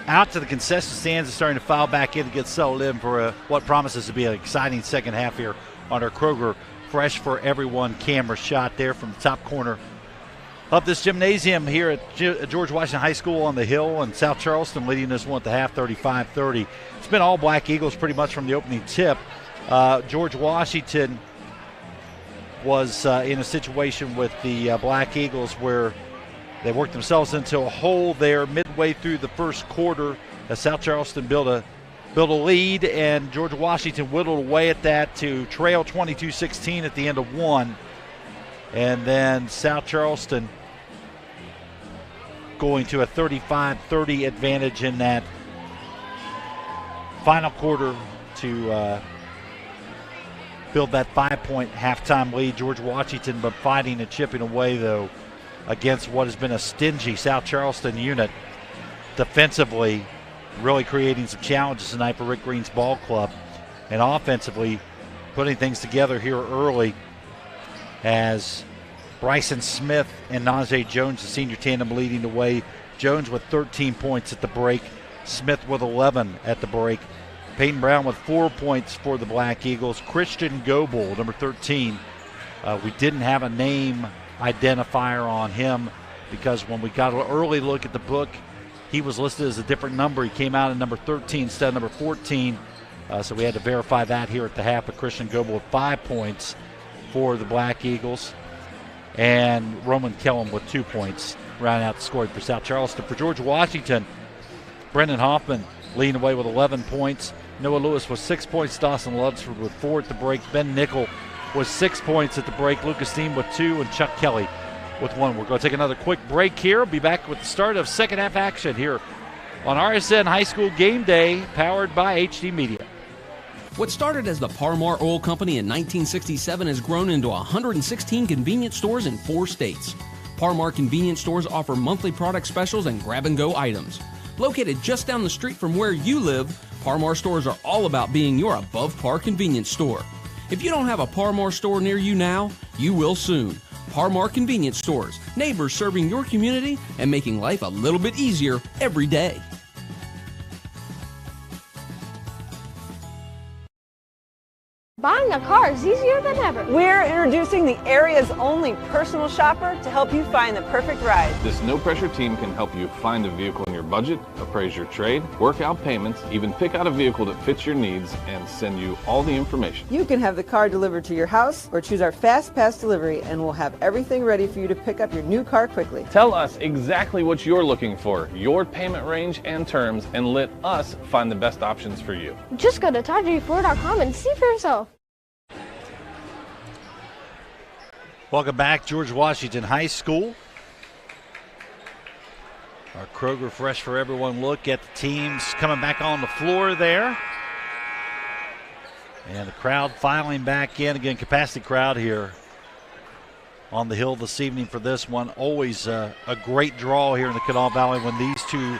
out to the concession stands and starting to file back in to get settled in for what promises to be an exciting second half here on our Kroger Fresh for Everyone camera shot there from the top corner of this gymnasium here at George Washington High School on the Hill, and South Charleston leading this one at the half, 35-30. It's been all Black Eagles pretty much from the opening tip. George Washington was in a situation with the Black Eagles where they worked themselves into a hole there midway through the first quarter as South Charleston built a lead, and George Washington whittled away at that to trail 22-16 at the end of one. And then South Charleston going to a 35-30 advantage in that final quarter to build that 5-point halftime lead. George Washington but fighting and chipping away, though, against what has been a stingy South Charleston unit defensively, really creating some challenges tonight for Rick Green's ball club, and offensively putting things together here early as Bryson Smith and Najee Jones, the senior tandem, leading the way. Jones with 13 points at the break, Smith with 11 at the break. Peyton Brown with 4 points for the Black Eagles. Christian Goebel, number 13. We didn't have a name identifier on him because when we got an early look at the book, he was listed as a different number. He came out at number 13 instead of number 14. So we had to verify that here at the half. But Christian Goebel with 5 points for the Black Eagles. And Roman Kellum with 2 points, rounding out the scoring for South Charleston. For George Washington, Brendan Hoffman leading away with 11 points. Noah Lewis with 6 points. Dawson Ludsford with 4 at the break. Ben Nickel with 6 points at the break. Lucas Dean with 2, and Chuck Kelly with 1. We're going to take another quick break here. Be back with the start of second half action here on RSN High School Game Day, powered by HD Media. What started as the Parmar Oil Company in 1967 has grown into 116 convenience stores in 4 states. Parmar convenience stores offer monthly product specials and grab-and-go items. Located just down the street from where you live, Parmar stores are all about being your above-par convenience store. If you don't have a Parmar store near you now, you will soon. Par-Mar convenience stores, neighbors serving your community and making life a little bit easier every day. Buying a car is easier than ever. We're introducing the area's only personal shopper to help you find the perfect ride. This no-pressure team can help you find a vehicle in your budget, appraise your trade, work out payments, even pick out a vehicle that fits your needs, and send you all the information. You can have the car delivered to your house or choose our Fast Pass delivery, and we'll have everything ready for you to pick up your new car quickly. Tell us exactly what you're looking for, your payment range and terms, and let us find the best options for you. Just go to ToddJFord.com and see for yourself. Welcome back, George Washington High School. Our Kroger Fresh for Everyone look at the teams coming back on the floor there. And the crowd filing back in. Again, capacity crowd here on the hill this evening for this one. Always a great draw here in the Kanawha Valley when these two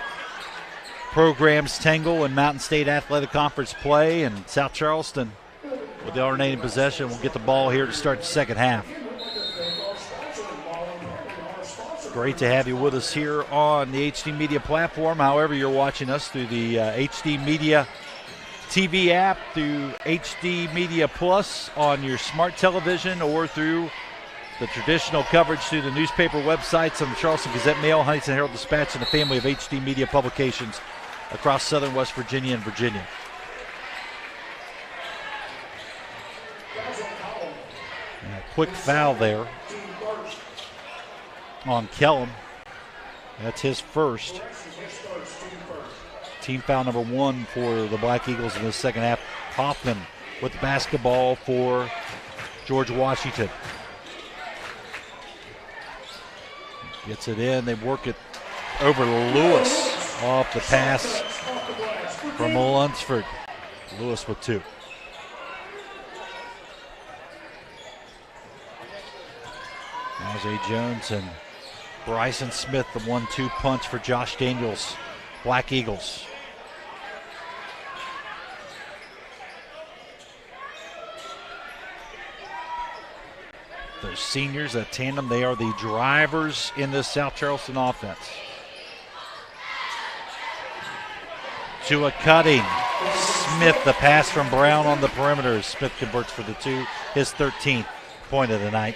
programs tangle and Mountain State Athletic Conference play. And South Charleston, with the alternating possession, will get the ball here to start the second half. Great to have you with us here on the HD Media platform. However, you're watching us through the HD Media TV app, through HD Media Plus on your smart television, or through the traditional coverage through the newspaper websites of the Charleston Gazette-Mail, Huntington Herald-Dispatch, and a family of HD Media publications across southern West Virginia and Virginia. And a quick foul there on Kellum. That's his first. Team foul number 1 for the Black Eagles in the second half. Hoffman with the basketball for George Washington. Gets it in. They work it over to Lewis off the pass from Lunsford. Lewis with 2. Najee Jones and Bryson Smith, the 1-2 punch for Josh Daniels, Black Eagles. Those seniors, that tandem, they are the drivers in this South Charleston offense. Tua cutting. Smith, the pass from Brown on the perimeter. Smith converts for the 2, his 13th point of the night.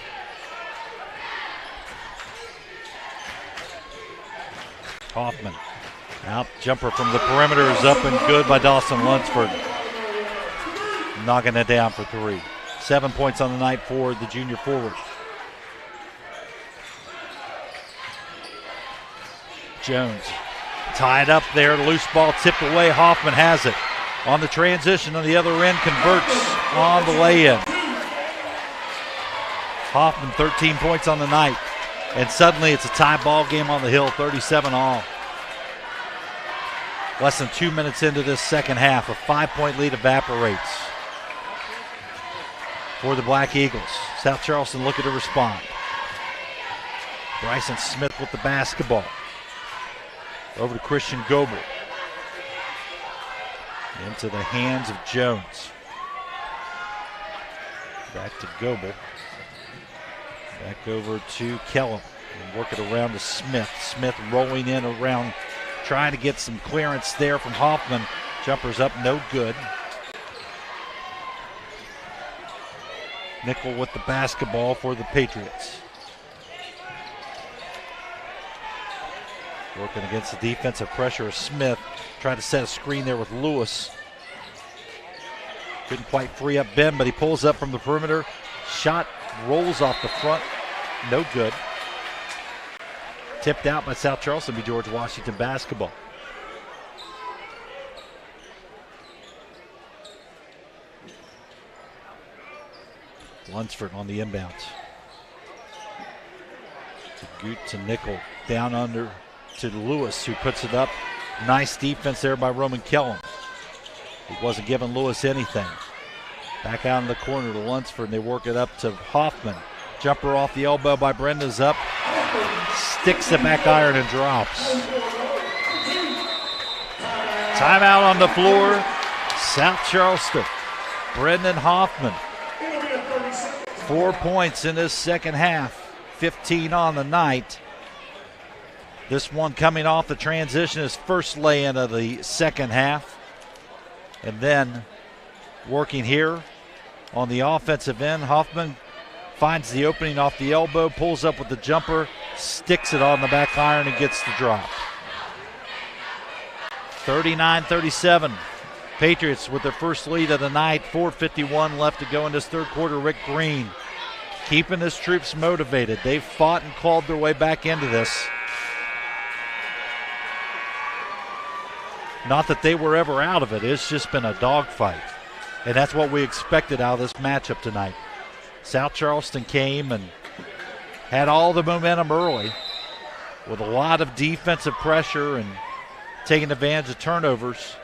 Hoffman, out jumper from the perimeter is up and good by Dawson Lunsford. Knocking it down for 3. 7 points on the night for the junior forward. Jones tied up there, loose ball tipped away. Hoffman has it on the transition on the other end, converts on the lay-in. Hoffman 13 points on the night. And suddenly it's a tie ball game on the hill, 37 all. Less than 2 minutes into this second half, a 5-point lead evaporates for the Black Eagles. South Charleston looking to respond. Bryson Smith with the basketball. Over to Christian Goebel. Into the hands of Jones. Back to Goebel. Back over to Kellum. And work it around to Smith. Smith rolling in around, trying to get some clearance there from Hoffman. Jumper's up, no good. Nickel with the basketball for the Patriots. Working against the defensive pressure of Smith. Trying to set a screen there with Lewis. Couldn't quite free up Ben, but he pulls up from the perimeter. Shot rolls off the front. No good. Tipped out by South Charleston, be George Washington basketball. Lunsford on the inbounds. To Goot to Nickel. Down under to Lewis, who puts it up. Nice defense there by Roman Kellum. He wasn't giving Lewis anything. Back out in the corner to Lunsford, and they work it up to Hoffman. Jumper off the elbow by Brenda's up. Sticks the back iron and drops. Timeout on the floor. South Charleston. Brendan Hoffman. 4 points in this second half 15 on the night. This one coming off the transition, his first lay-in of the second half. And then working here on the offensive end, Hoffman finds the opening off the elbow, pulls up with the jumper, sticks it on the back iron and gets the drop. 39-37. Patriots with their first lead of the night. 4:51 left to go in this third quarter. Rick Green keeping his troops motivated. They've fought and clawed their way back into this. Not that they were ever out of it. It's just been a dogfight. And that's what we expected out of this matchup tonight. South Charleston came and had all the momentum early with a lot of defensive pressure and taking advantage of turnovers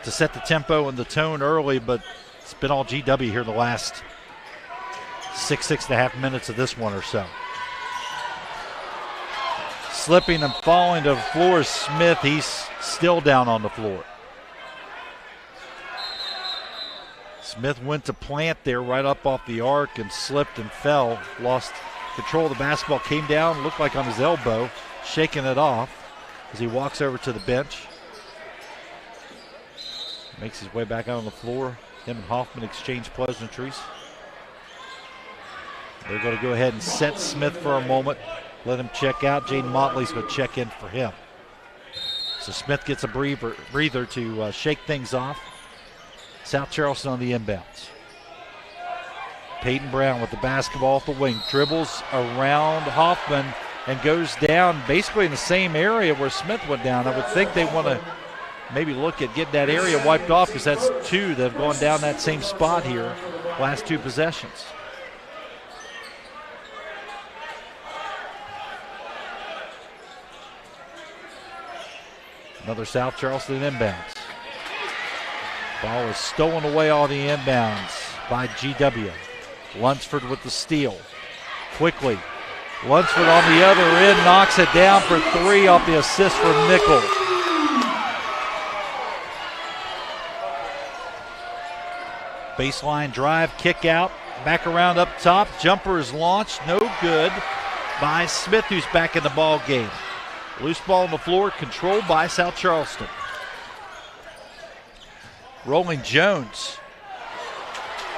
to set the tempo and the tone early, but it's been all GW here the last six and a half minutes of this one or so. Slipping and falling to the floor is Smith. He's still down on the floor. Smith went to plant there right up off the arc and slipped and fell. Lost control of the basketball, came down, looked like on his elbow, shaking it off as he walks over to the bench. Makes his way back out on the floor. Him and Hoffman exchange pleasantries. They're going to go ahead and set Smith for a moment. Let him check out. Jaden Motley's going to check in for him. So Smith gets a breather to shake things off. South Charleston on the inbounds. Peyton Brown with the basketball off the wing. Dribbles around Hoffman and goes down basically in the same area where Smith went down. I would think they want to maybe look at getting that area wiped off because that's two that have gone down that same spot here last two possessions. Another South Charleston inbounds. Ball is stolen away on the inbounds by GW. Lunsford with the steal. Quickly. Lunsford on the other end knocks it down for three off the assist from Nickel. Baseline drive, kick out, back around up top. Jumper is launched, no good by Smith, who's back in the ball game. Loose ball on the floor, controlled by South Charleston. Rolling Jones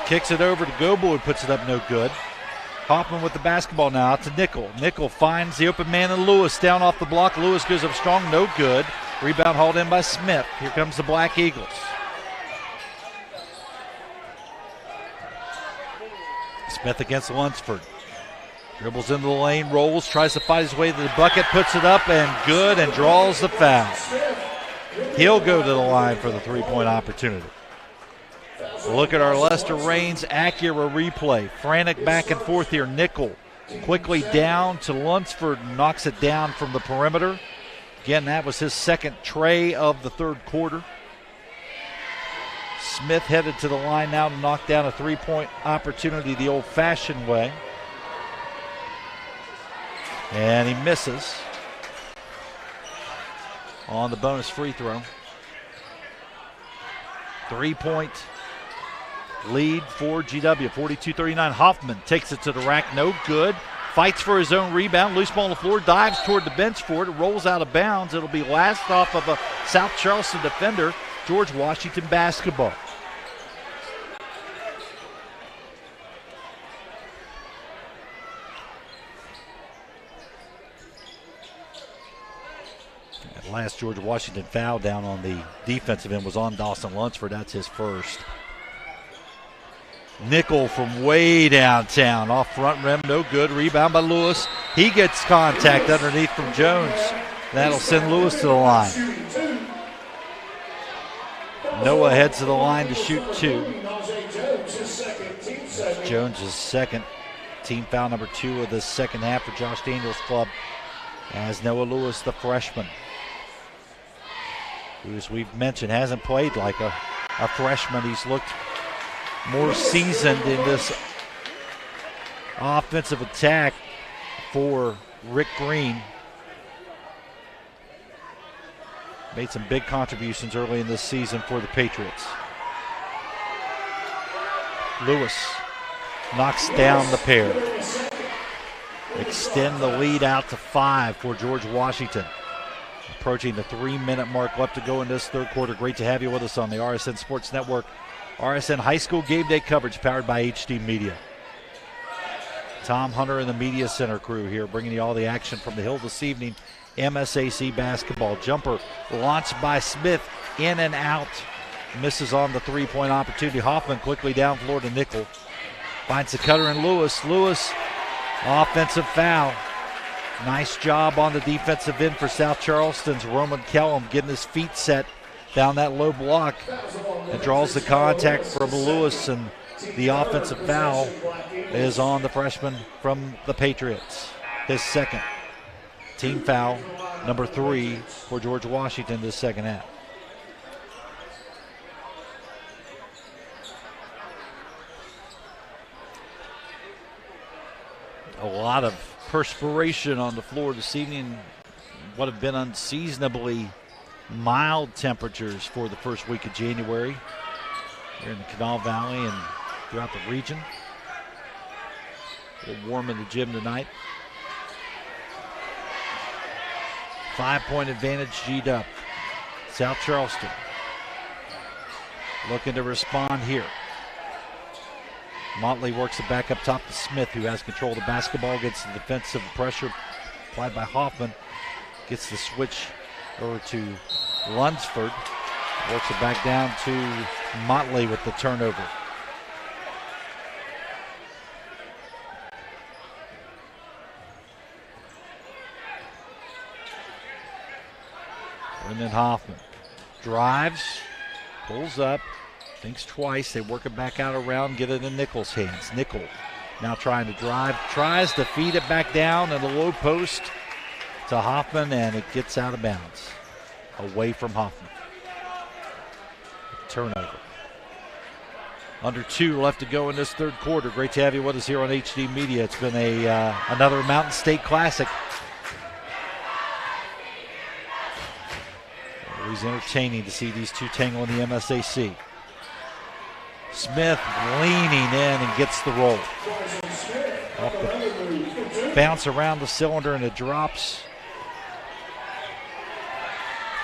kicks it over to Goble, who puts it up no good. Hoffman with the basketball now out to Nickel. Nickel finds the open man and Lewis down off the block. Lewis goes up strong, no good. Rebound hauled in by Smith. Here comes the Black Eagles. Smith against Lunsford. Dribbles into the lane, rolls, tries to fight his way to the bucket, puts it up and good and draws the foul. He'll go to the line for the three-point opportunity. Look at our Lester Raines Acura replay. Frantic back and forth here. Nickel quickly down to Lunsford, knocks it down from the perimeter. Again, that was his second tray of the third quarter. Smith headed to the line now to knock down a three-point opportunity the old-fashioned way. And he misses on the bonus free throw. 3-point lead for GW, 42-39. Hoffman takes it to the rack, no good. Fights for his own rebound, loose ball on the floor, dives toward the bench for it, rolls out of bounds. It'll be last off of a South Charleston defender, George Washington basketball. Last George Washington foul down on the defensive end was on Dawson Lunsford. That's his first. Nickel from way downtown, off front rim, no good. Rebound by Lewis. He gets contact underneath from Jones. That'll send Lewis to the line. Noah heads to the line to shoot two. Jones' second team foul number 2 of the second half for Josh Daniels' club, as Noah Lewis, the freshman, who, as we've mentioned, hasn't played like a freshman. He's looked more seasoned in this offensive attack for Rick Green. Made some big contributions early in this season for the Patriots. Lewis knocks down the pair. extend the lead out to 5 for George Washington. Approaching the 3-minute mark left to go in this third quarter. Great to have you with us on the RSN Sports Network. RSN High School Game Day coverage powered by HD Media. Tom Hunter and the Media Center crew here bringing you all the action from the Hill this evening. MSAC basketball. Jumper launched by Smith, in and out. Misses on the three-point opportunity. Hoffman quickly down floor to Nickel. Finds the cutter in Lewis. Lewis, offensive foul. Nice job on the defensive end for South Charleston's Roman Kellum, getting his feet set down that low block. And draws the contact from Lewis, and the offensive foul is on the freshman from the Patriots. His second team foul, number 3 for George Washington this second half. A lot of perspiration on the floor this evening. What have been unseasonably mild temperatures for the first week of January here in the Kanawha Valley and throughout the region. A little warm in the gym tonight. 5-point advantage G'd up. South Charleston looking to respond here. Motley works it back up top to Smith, who has control of the basketball, gets the defensive pressure applied by Hoffman, gets the switch over to Lunsford, works it back down to Motley with the turnover. Brendan Hoffman drives, pulls up, thinks twice. They work it back out around, get it in Nickel's hands. Nickel now trying to drive, tries to feed it back down in the low post to Hoffman, and it gets out of bounds. Away from Hoffman. Turnover. Under 2 left to go in this third quarter. Great to have you with us here on HD Media. It's been another Mountain State Classic. Always entertaining to see these two tangle in the MSAC. Smith leaning in and gets the roll. Off the bounce around the cylinder, and it drops.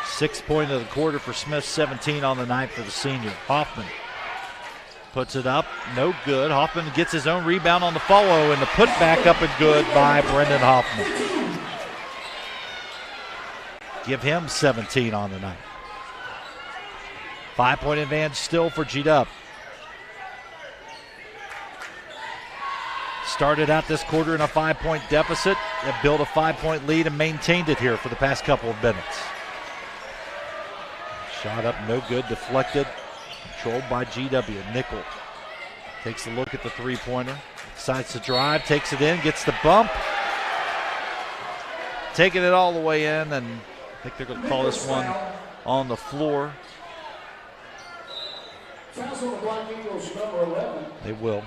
6th point of the quarter for Smith, 17 on the night for the senior. Hoffman puts it up, no good. Hoffman gets his own rebound on the follow, and the putback up and good by Brendan Hoffman. Give him 17 on the night. 5-point advantage still for G-Dub. Started out this quarter in a 5-point deficit, and built a 5-point lead and maintained it here for the past couple of minutes. Shot up, no good, deflected, controlled by GW. Nickel takes a look at the three-pointer, decides to drive, takes it in, gets the bump, taking it all the way in, and I think they're going to call this one on the floor. They will.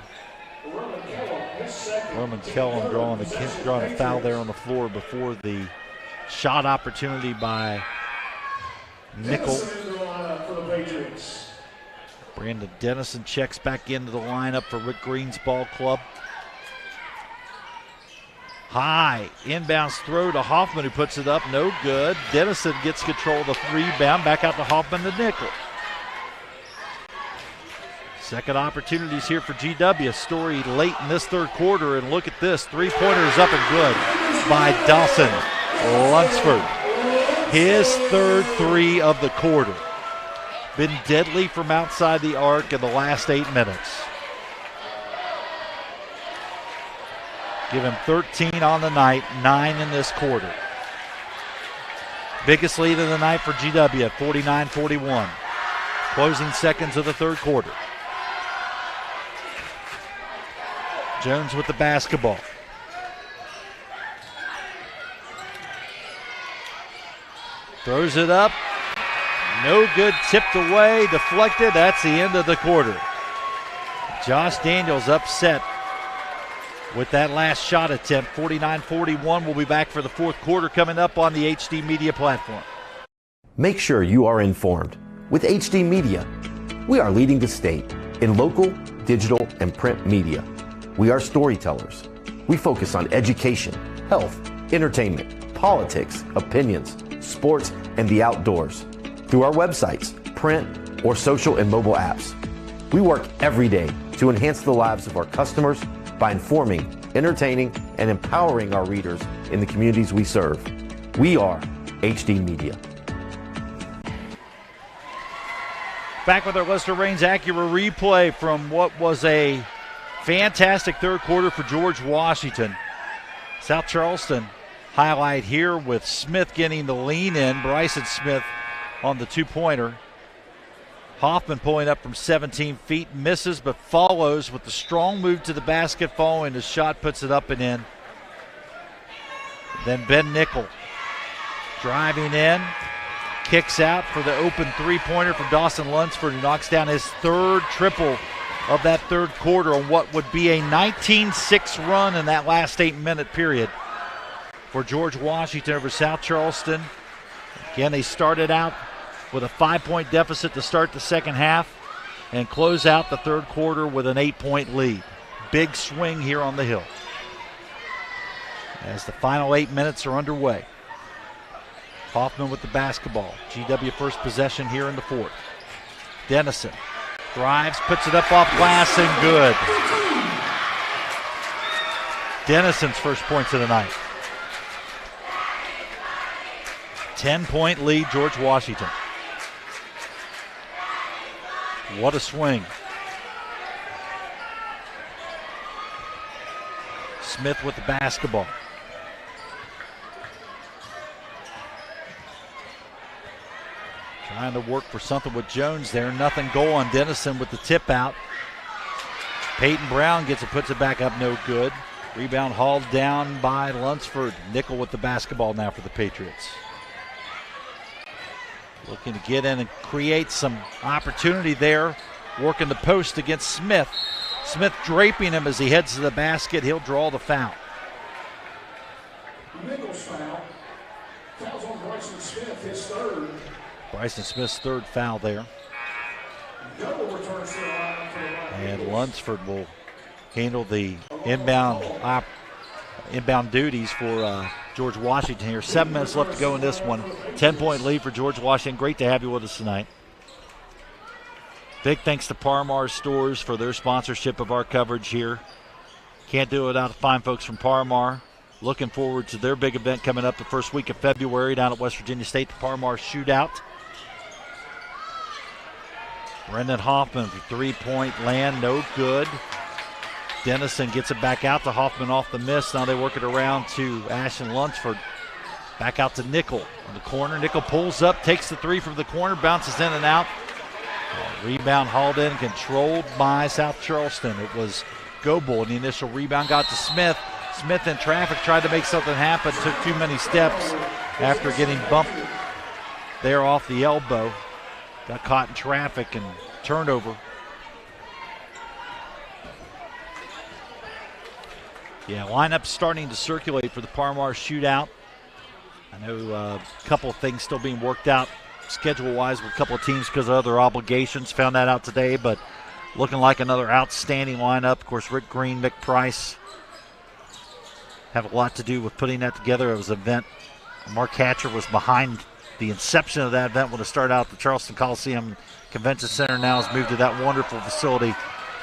Roman Kellum drawing a foul there on the floor before the shot opportunity by Nickel. Brandon Dennison checks back into the lineup for Rick Green's ball club. High inbounds throw to Hoffman, who puts it up, no good. Dennison gets control of the rebound, back out to Hoffman to Nickel. Second opportunities here for GW. Story late in this third quarter, and look at this. Three-pointers up and good by Dawson Lunsford. His third 3 of the quarter. Been deadly from outside the arc in the last 8 minutes. Give him 13 on the night, 9 in this quarter. Biggest lead of the night for GW at 49-41. Closing seconds of the third quarter. Jones with the basketball. Throws it up. No good, tipped away, deflected. That's the end of the quarter. Josh Daniels upset with that last shot attempt. 49-41. We'll be back for the fourth quarter coming up on the HD Media platform. Make sure you are informed. With HD Media, we are leading the state in local, digital, and print media. We are storytellers. We focus on education, health, entertainment, politics, opinions, sports, and the outdoors through our websites, print, or social and mobile apps. We work every day to enhance the lives of our customers by informing, entertaining, and empowering our readers in the communities we serve. We are HD Media. Back with our Lester Raines Acura replay from what was a fantastic third quarter for George Washington. South Charleston highlight here with Smith getting the lean in. Bryson Smith on the two-pointer. Hoffman pulling up from 17 feet, misses but follows with the strong move to the basket following his shot, puts it up and in. Then Ben Nickel driving in, kicks out for the open three-pointer from Dawson Lunsford, who knocks down his third triple of that third quarter on what would be a 19-6 run in that last 8-minute period for George Washington over South Charleston. Again, they started out with a 5-point deficit to start the second half and close out the third quarter with an 8-point lead. Big swing here on the hill as the final 8 minutes are underway. Hoffman with the basketball. GW first possession here in the fourth. Dennison drives, puts it up off glass and good. Dennison's first points of the night. 10-point lead, George Washington. What a swing. Smith with the basketball. Trying to work for something with Jones there. Nothing going. Dennison with the tip out. Peyton Brown gets it, puts it back up, no good. Rebound hauled down by Lunsford. Nickel with the basketball now for the Patriots. Looking to get in and create some opportunity there. Working the post against Smith. Smith draping him as he heads to the basket. He'll draw the foul. Nickel's foul. Fouls on Bryson Smith, his third. Bryson Smith's third foul there. Double returns to the line for the right. And Lunsford will handle the inbound duties for George Washington here. 7 minutes left to go in this one. 10-point lead for George Washington. Great to have you with us tonight. Big thanks to Parmar Stores for their sponsorship of our coverage here. Can't do it without the fine folks from Parmar. Looking forward to their big event coming up the first week of February down at West Virginia State, the Parmar Shootout. Brendan Hoffman for three-point land, no good. Dennison gets it back out to Hoffman off the miss. Now they work it around to Ashton Lunsford. Back out to Nickel in the corner. Nickel pulls up, takes the three from the corner, bounces in and out. Rebound hauled in, controlled by South Charleston. It was Goebel, and the initial rebound got to Smith. Smith in traffic tried to make something happen, took too many steps after getting bumped there off the elbow. Got caught in traffic and turnover. Yeah, lineup starting to circulate for the Parmar Shootout. I know a couple of things still being worked out schedule-wise with a couple of teams because of other obligations. Found that out today, but looking like another outstanding lineup. Of course, Rick Green, Mick Price have a lot to do with putting that together. It was an event. Mark Hatcher was behind the inception of that event when it started out at the Charleston Coliseum Convention Center. Now has moved to that wonderful facility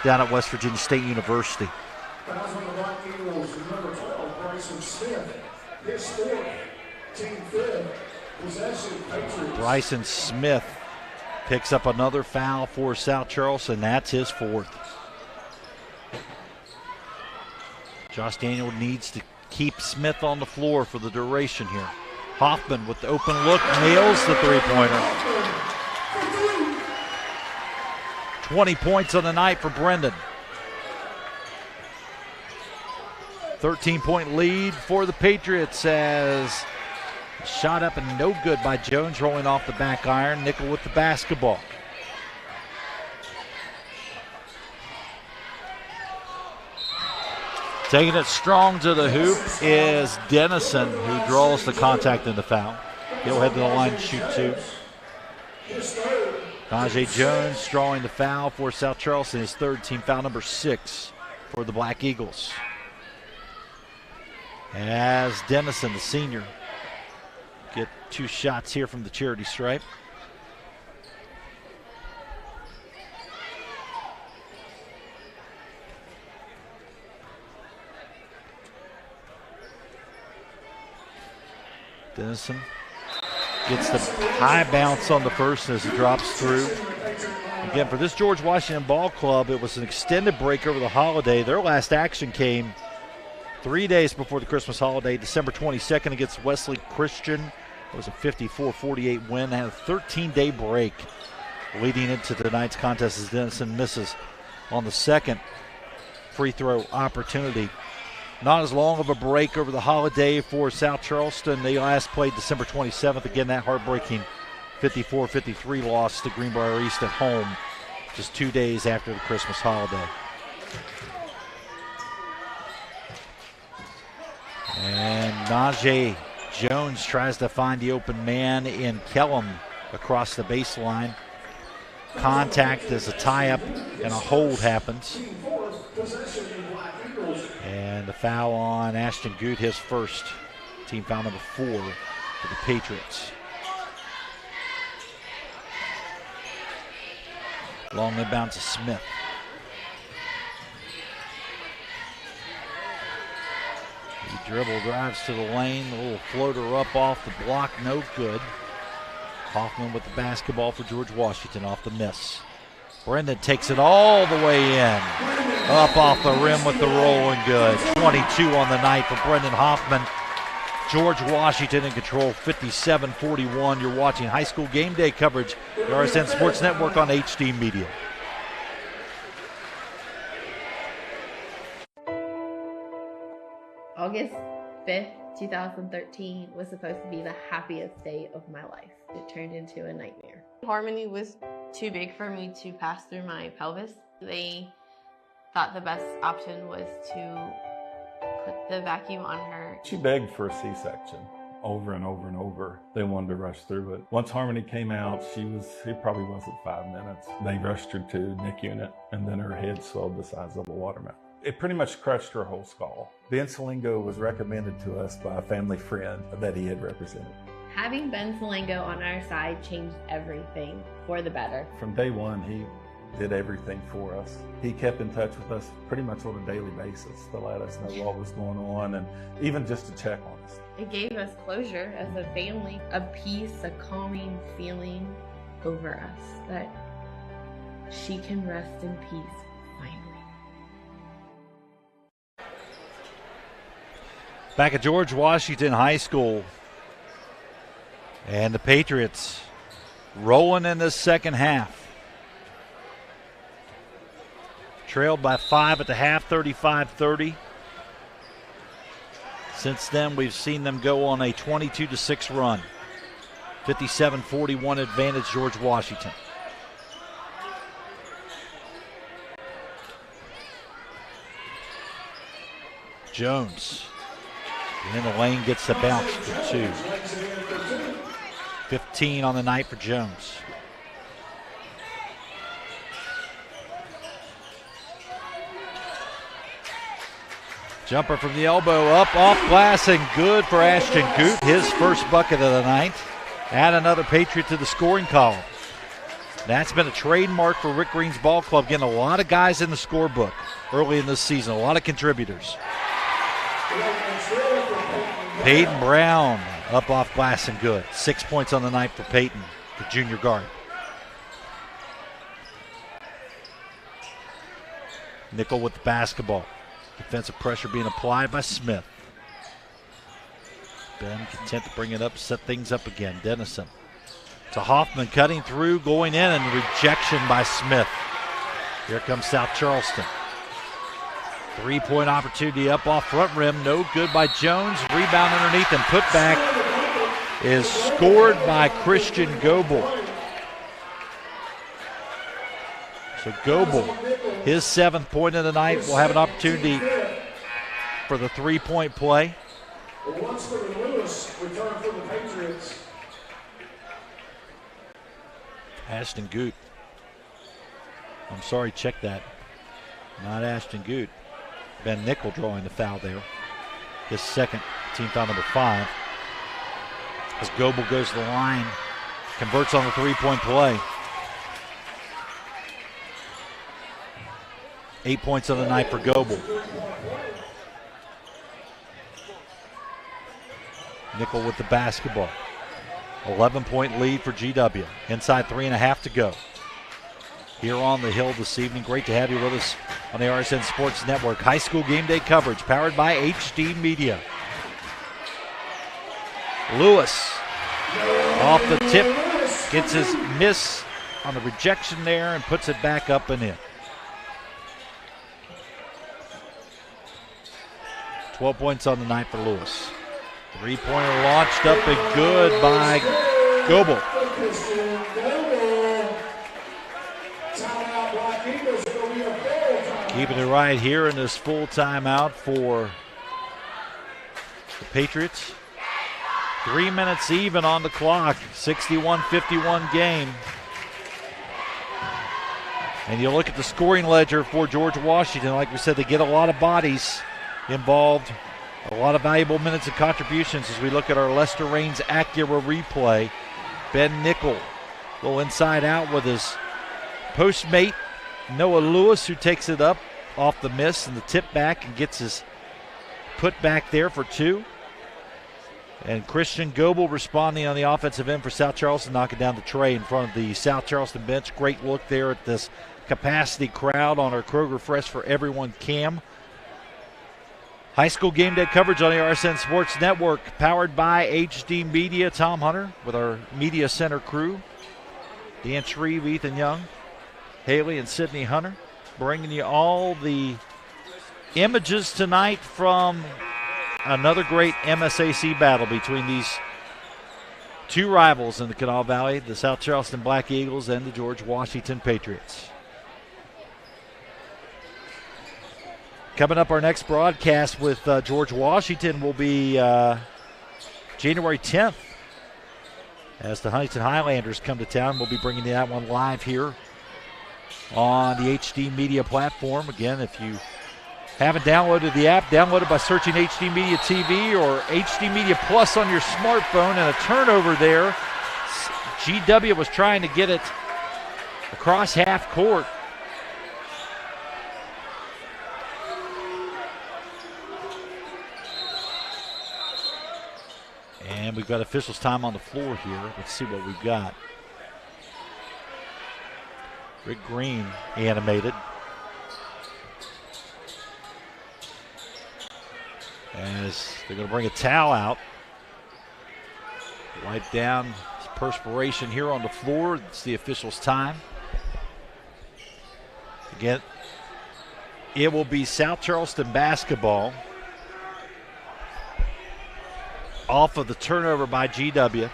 down at West Virginia State University. Fouls on the Black Eagles, number 12, Bryson Smith. His fourth, team fifth, possession, Patriots. Bryson Smith picks up another foul for South Charleston. That's his fourth. Josh Daniel needs to keep Smith on the floor for the duration here. Hoffman with the open look, nails the three-pointer. 20 points on the night for Brendan. 13-point lead for the Patriots as shot up and no good by Jones, rolling off the back iron. Nickel with the basketball. Taking it strong to the hoop is Dennison, who draws the contact and the foul. He'll head to the line to shoot two. Najee Jones drawing the foul for South Charleston, his third, team foul number 6 for the Black Eagles. as Dennison, the senior, get 2 shots here from the charity stripe. Dennison gets the high bounce on the first as it drops through. Again, for this George Washington ball club, it was an extended break over the holiday. Their last action came 3 days before the Christmas holiday, December 22nd against Wesley Christian. It was a 54-48 win. They had a 13-day break leading into tonight's contest as Dennison misses on the second free throw opportunity. Not as long of a break over the holiday for South Charleston. They last played December 27th. Again, that heartbreaking 54-53 loss to Greenbrier East at home just 2 days after the Christmas holiday. And Najee Jones tries to find the open man in Kellum across the baseline. Contact as a tie-up and a hold happens. And the foul on Ashton Goot, his first. Team foul number 4 for the Patriots. Long inbound to Smith. He dribble drives to the lane. A little floater up off the block, no good. Hoffman with the basketball for George Washington off the miss. Brendan takes it all the way in. Up off the rim with the roll and good. 22 on the night for Brendan Hoffman. George Washington in control, 57-41. You're watching high school game day coverage, the RSN Sports Network on HD Media. August 5th, 2013 was supposed to be the happiest day of my life. It turned into a nightmare. Harmony was too big for me to pass through my pelvis. They thought the best option was to put the vacuum on her. She begged for a C-section over and over and over. They wanted to rush through it. Once Harmony came out, it probably wasn't 5 minutes. They rushed her to NIC unit, and then her head swelled the size of a watermelon. It pretty much crushed her whole skull. Bensalingo was recommended to us by a family friend that he had represented. Having Ben Salengo on our side changed everything for the better. From day one, he did everything for us. He kept in touch with us pretty much on a daily basis to let us know what was going on and even just to check on us. It gave us closure as a family, a peace, a calming feeling over us that she can rest in peace finally. Back at George Washington High School, and the Patriots rolling in the second half. Trailed by 5 at the half, 35-30. Since then, we've seen them go on a 22-6 run. 57-41 advantage, George Washington. Jones in the lane gets the bounce for 2. 15 on the night for Jones. Jumper from the elbow, up off glass and good for Ashton Goot. His first bucket of the night. Add another Patriot to the scoring column. That's been a trademark for Rick Green's ball club, getting a lot of guys in the scorebook early in this season, a lot of contributors. Peyton Brown up off glass and good. 6 points on the night for Peyton, the junior guard. Nickel with the basketball. Defensive pressure being applied by Smith. Ben content to bring it up, set things up again. Dennison to Hoffman, cutting through, going in, and rejection by Smith. Here comes South Charleston. 3-point opportunity up off front rim, no good by Jones. Rebound underneath and put back is scored by Christian Goebel. So Goebel, his 7th point of the night, will have an opportunity for the 3-point play. Ashton Goot. I'm sorry, check that. Not Ashton Goot. Ben Nickel drawing the foul there. his second, team foul number 5. As Goebel goes to the line, converts on the three-point play. 8 points on the night for Goebel. Nickel with the basketball. 11-point lead for GW. Inside 3.5 to go. Here on the Hill this evening. Great to have you with us on the RSN Sports Network. High school game day coverage powered by HD Media. Lewis off the tip, gets his miss on the rejection there and puts it back up and in. 12 points on the night for Lewis. Three-pointer launched up and good by Goebel. Keeping it right here in this full timeout for the Patriots. 3 minutes even on the clock. 61-51 game. And you look at the scoring ledger for George Washington. Like we said, they get a lot of bodies involved. A lot of valuable minutes and contributions as we look at our Lester Raines Acura replay. Ben Nickel, a little inside out with his postmate, Noah Lewis, who takes it up off the miss and the tip back and gets his put back there for 2. And Christian Goebel responding on the offensive end for South Charleston, knocking down the tray in front of the South Charleston bench. Great look there at this capacity crowd on our Kroger Fresh for Everyone cam. High school game day coverage on the RSN Sports Network, powered by HD Media. Tom Hunter with our Media Center crew. Dan Shreve, Ethan Young, Haley and Sydney Hunter, bringing you all the images tonight from another great MSAC battle between these two rivals in the Kanawha Valley, the South Charleston Black Eagles and the George Washington Patriots. Coming up, our next broadcast with George Washington will be January 10th as the Huntington Highlanders come to town. We'll be bringing that one live here on the HD Media platform. Again, if you haven't downloaded the app, download it by searching HD Media TV or HD Media Plus on your smartphone. And a turnover there. GW was trying to get it across half court. And we've got officials' time on the floor here. Let's see what we've got. Rick Green animated. As they're going to bring a towel out. Wipe down perspiration here on the floor. It's the officials' time. Again, it will be South Charleston basketball. Off of the turnover by GW.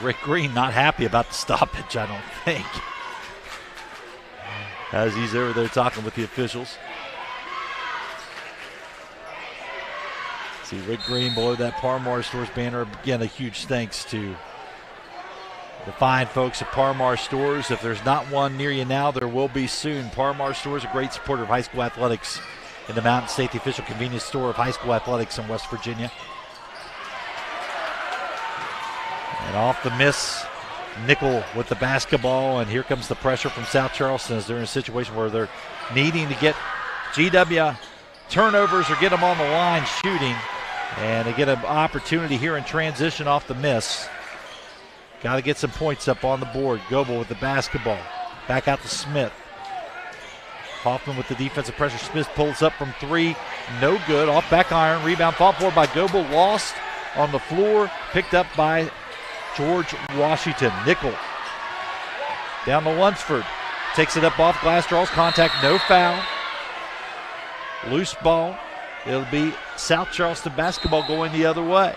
Rick Green not happy about the stoppage, I don't think. As he's over there talking with the officials. See Rick Green below that Parmar Stores banner. Again, a huge thanks to the fine folks at Parmar Stores. If there's not one near you now, there will be soon. Parmar Stores, a great supporter of high school athletics in the Mountain State, the official convenience store of high school athletics in West Virginia. And off the miss, Nickel with the basketball, and here comes the pressure from South Charleston as they're in a situation where they're needing to get GW turnovers or get them on the line shooting. And they get an opportunity here in transition off the miss. Got to get some points up on the board. Goebel with the basketball. Back out to Smith. Hoffman with the defensive pressure. Smith pulls up from 3. No good. Off back iron. Rebound fought for by Goebel. Lost on the floor. Picked up by George Washington. Nickel down to Lunsford. Takes it up off glass. Draws contact. No foul. Loose ball. It'll be South Charleston basketball going the other way.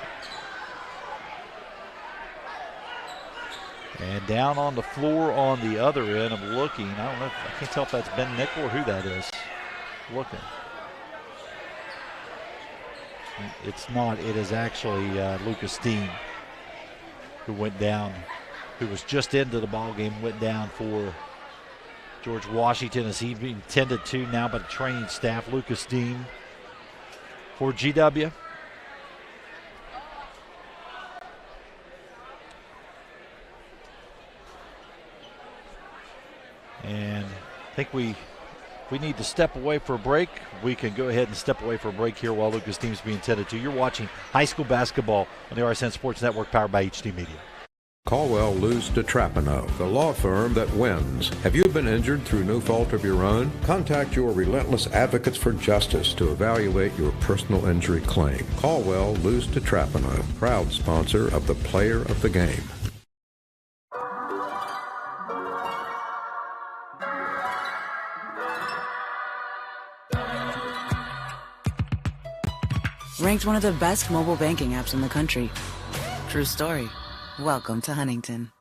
And down on the floor on the other end, I'm looking. I don't know. I can't tell if that's Ben Nickel or who that is. Looking. It's not. It is actually Lucas Dean who went down, who was just into the ball game, went down for George Washington, as he's being tended to now by the training staff. Lucas Dean for GW. And I think we need to step away for a break. We can go ahead and step away for a break here while Lucas Dean is being tended to. You're watching high school basketball on the RSN Sports Network, powered by HD Media. Caldwell Luz DeTrapano, the law firm that wins. Have you been injured through no fault of your own? Contact your relentless advocates for justice to evaluate your personal injury claim. Caldwell Luz DeTrapano, proud sponsor of the Player of the Game. Ranked one of the best mobile banking apps in the country. True story. Welcome to Huntington.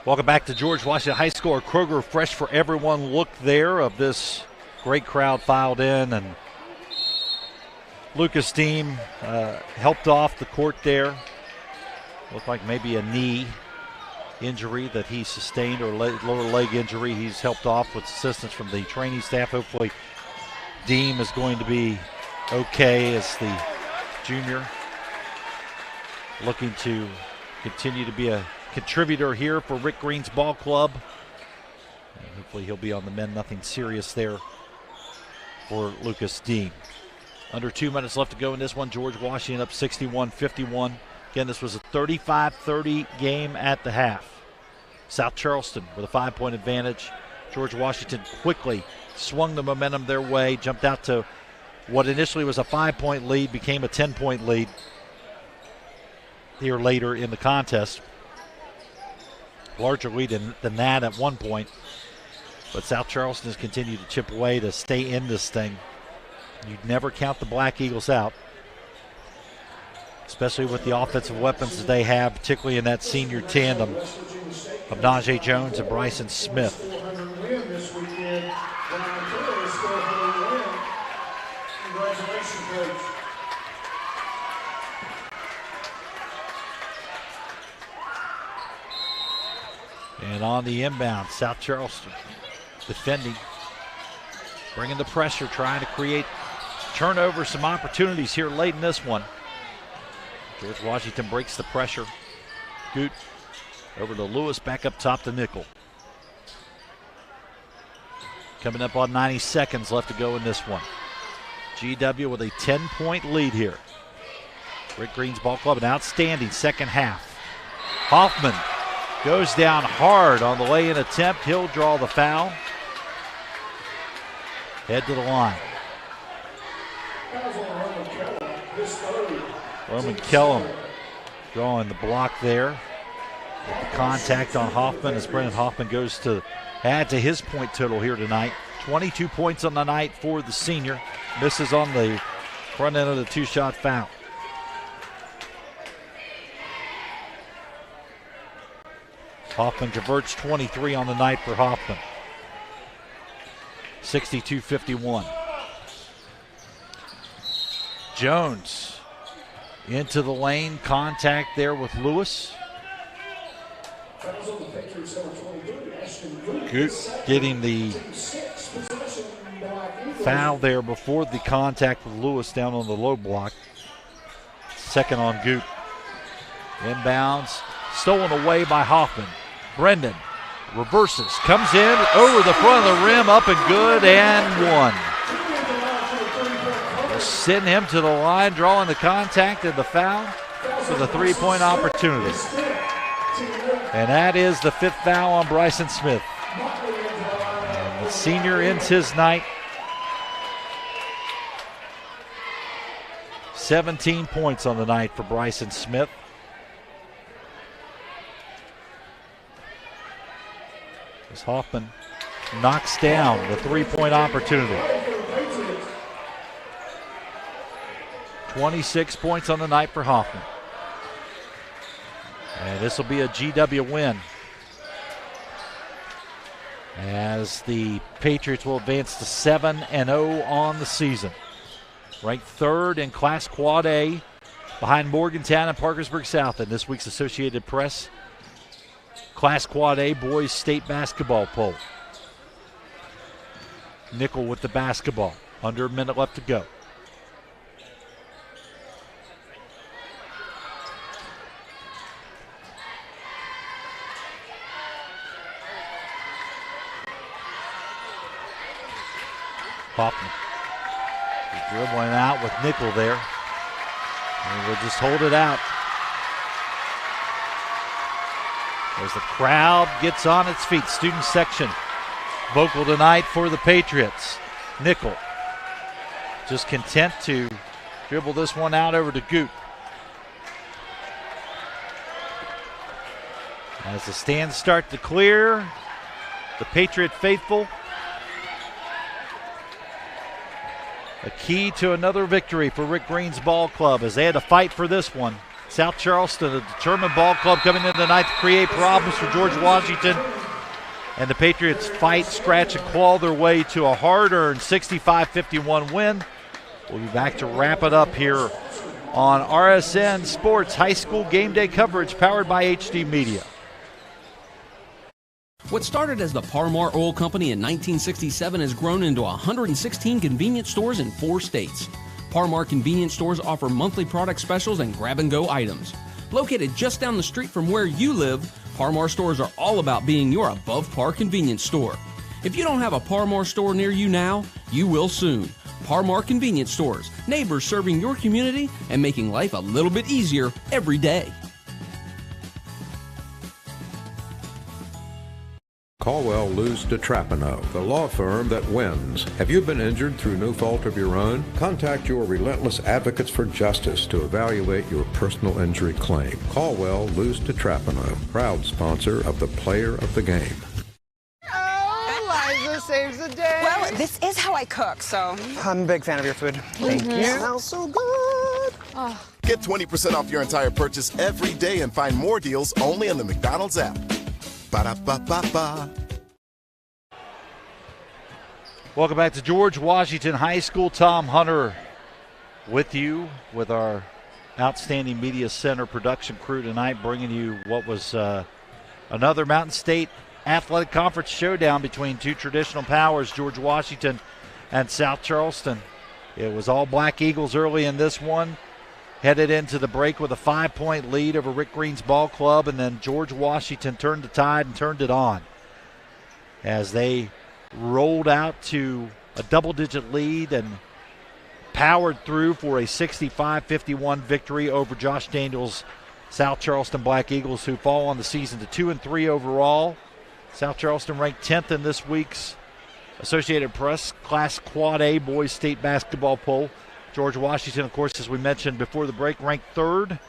Welcome back to George Washington High School. Our Kroger Fresh for Everyone look there of this great crowd filed in, and Lucas Dean helped off the court there. Looked like maybe a knee injury that he sustained, or lower leg injury. He's helped off with assistance from the training staff. Hopefully Dean is going to be okay as the junior, looking to continue to be a contributor here for Rick Green's ball club. And hopefully he'll be on the mend. Nothing serious there for Lucas Dean. Under 2 minutes left to go in this one. George Washington up 61-51. Again, this was a 35-30 game at the half. South Charleston with a 5-point advantage. George Washington quickly swung the momentum their way, jumped out to what initially was a 5-point lead, became a 10-point lead here later in the contest. Larger lead than that at one point. But South Charleston has continued to chip away to stay in this thing. You'd never count the Black Eagles out, especially with the offensive weapons that they have, particularly in that senior tandem of Najee Jones and Bryson Smith. And on the inbound, South Charleston defending, bringing the pressure, trying to create turnover, some opportunities here late in this one. George Washington breaks the pressure. Goot over to Lewis, back up top to Nickel. Coming up on 90 seconds left to go in this one. GW with a 10-point lead here. Rick Green's ball club, an outstanding second half. Hoffman goes down hard on the lay-in attempt. He'll draw the foul. Head to the line. Roman Kellum drawing the block there. The contact on Hoffman as Brennan Hoffman goes to add to his point total here tonight. 22 points on the night for the senior. Misses on the front end of the two-shot foul. Hoffman converts 23 on the night for Hoffman. 62-51. Jones into the lane, contact there with Lewis. Goot getting the foul there before the contact with Lewis down on the low block. Second on Goot. Inbounds, stolen away by Hoffman. Brendan reverses, comes in over the front of the rim, up and good, and one. We'll send him to the line, drawing the contact and the foul for the three-point opportunity. And that is the fifth foul on Bryson Smith. And the senior ends his night. 17 points on the night for Bryson Smith. As Hoffman knocks down the three-point opportunity. 26 points on the night for Hoffman. And this will be a GW win. as the Patriots will advance to 7-0 on the season. Ranked third in Class Quad A behind Morgantown and Parkersburg South in this week's Associated Press Class Quad A Boys State Basketball Poll. Nickel with the basketball. Under a minute left to go. Hoffman dribbling out with Nickel there. And we'll just hold it out. As the crowd gets on its feet. Student section vocal tonight for the Patriots. Nickel just content to dribble this one out over to Goot. As the stands start to clear, the Patriot faithful, a key to another victory for Rick Green's ball club as they had to fight for this one. South Charleston, a determined ball club coming into the night to create problems for George Washington. And the Patriots fight, scratch, and claw their way to a hard-earned 65-51 win. We'll be back to wrap it up here on RSN Sports High School Game Day coverage powered by HD Media. What started as the Parmar Oil Company in 1967 has grown into 116 convenience stores in 4 states. Parmar convenience stores offer monthly product specials and grab-and-go items. Located just down the street from where you live, Parmar stores are all about being your above-par convenience store. If you don't have a Parmar store near you now, you will soon. Parmar Convenience Stores, neighbors serving your community and making life a little bit easier every day. Caldwell Luz DeTrapano, the law firm that wins. Have you been injured through no fault of your own? Contact your relentless advocates for justice to evaluate your personal injury claim. Caldwell Luz DeTrapano, proud sponsor of the Player of the Game. Oh, Liza saves the day. Well, this is how I cook, so. I'm a big fan of your food. Thank you. Smells so good. Oh. Get 20% off your entire purchase every day and find more deals only on the McDonald's app. Ba-da-ba-ba-ba. Welcome back to George Washington High School. Tom Hunter with you with our outstanding Media Center production crew tonight, bringing you what was another Mountain State Athletic Conference showdown between two traditional powers, George Washington and South Charleston. It was all Black Eagles early in this one. Headed into the break with a 5-point lead over Rick Green's ball club, and then George Washington turned the tide and turned it on as they rolled out to a double-digit lead and powered through for a 65-51 victory over Josh Daniels' South Charleston Black Eagles, who fall on the season to 2-3 overall. South Charleston ranked 10th in this week's Associated Press Class Quad A Boys State Basketball Poll. George Washington, of course, as we mentioned before the break, ranked third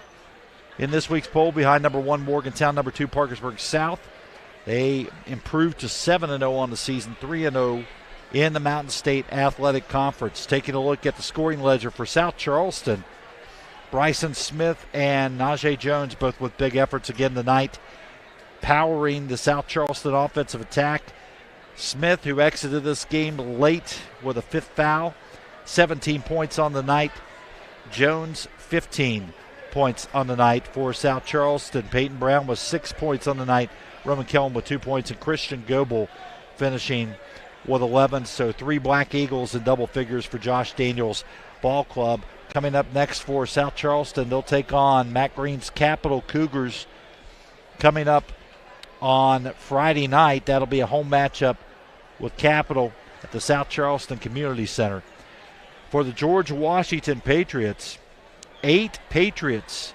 in this week's poll behind number 1 Morgantown, number 2 Parkersburg South. They improved to 7-0 on the season, 3-0 in the Mountain State Athletic Conference. Taking a look at the scoring ledger for South Charleston, Bryson Smith and Najee Jones both with big efforts again tonight, powering the South Charleston offensive attack. Smith, who exited this game late with a 5th foul, 17 points on the night. Jones, 15 points on the night for South Charleston. Peyton Brown was 6 points on the night. Roman Kellum with 2 points, and Christian Goebel finishing with 11. So 3 Black Eagles in double figures for Josh Daniels' ball club. Coming up next for South Charleston, they'll take on Matt Green's Capital Cougars coming up on Friday night. That'll be a home matchup with Capital at the South Charleston Community Center. For the George Washington Patriots, 8 Patriots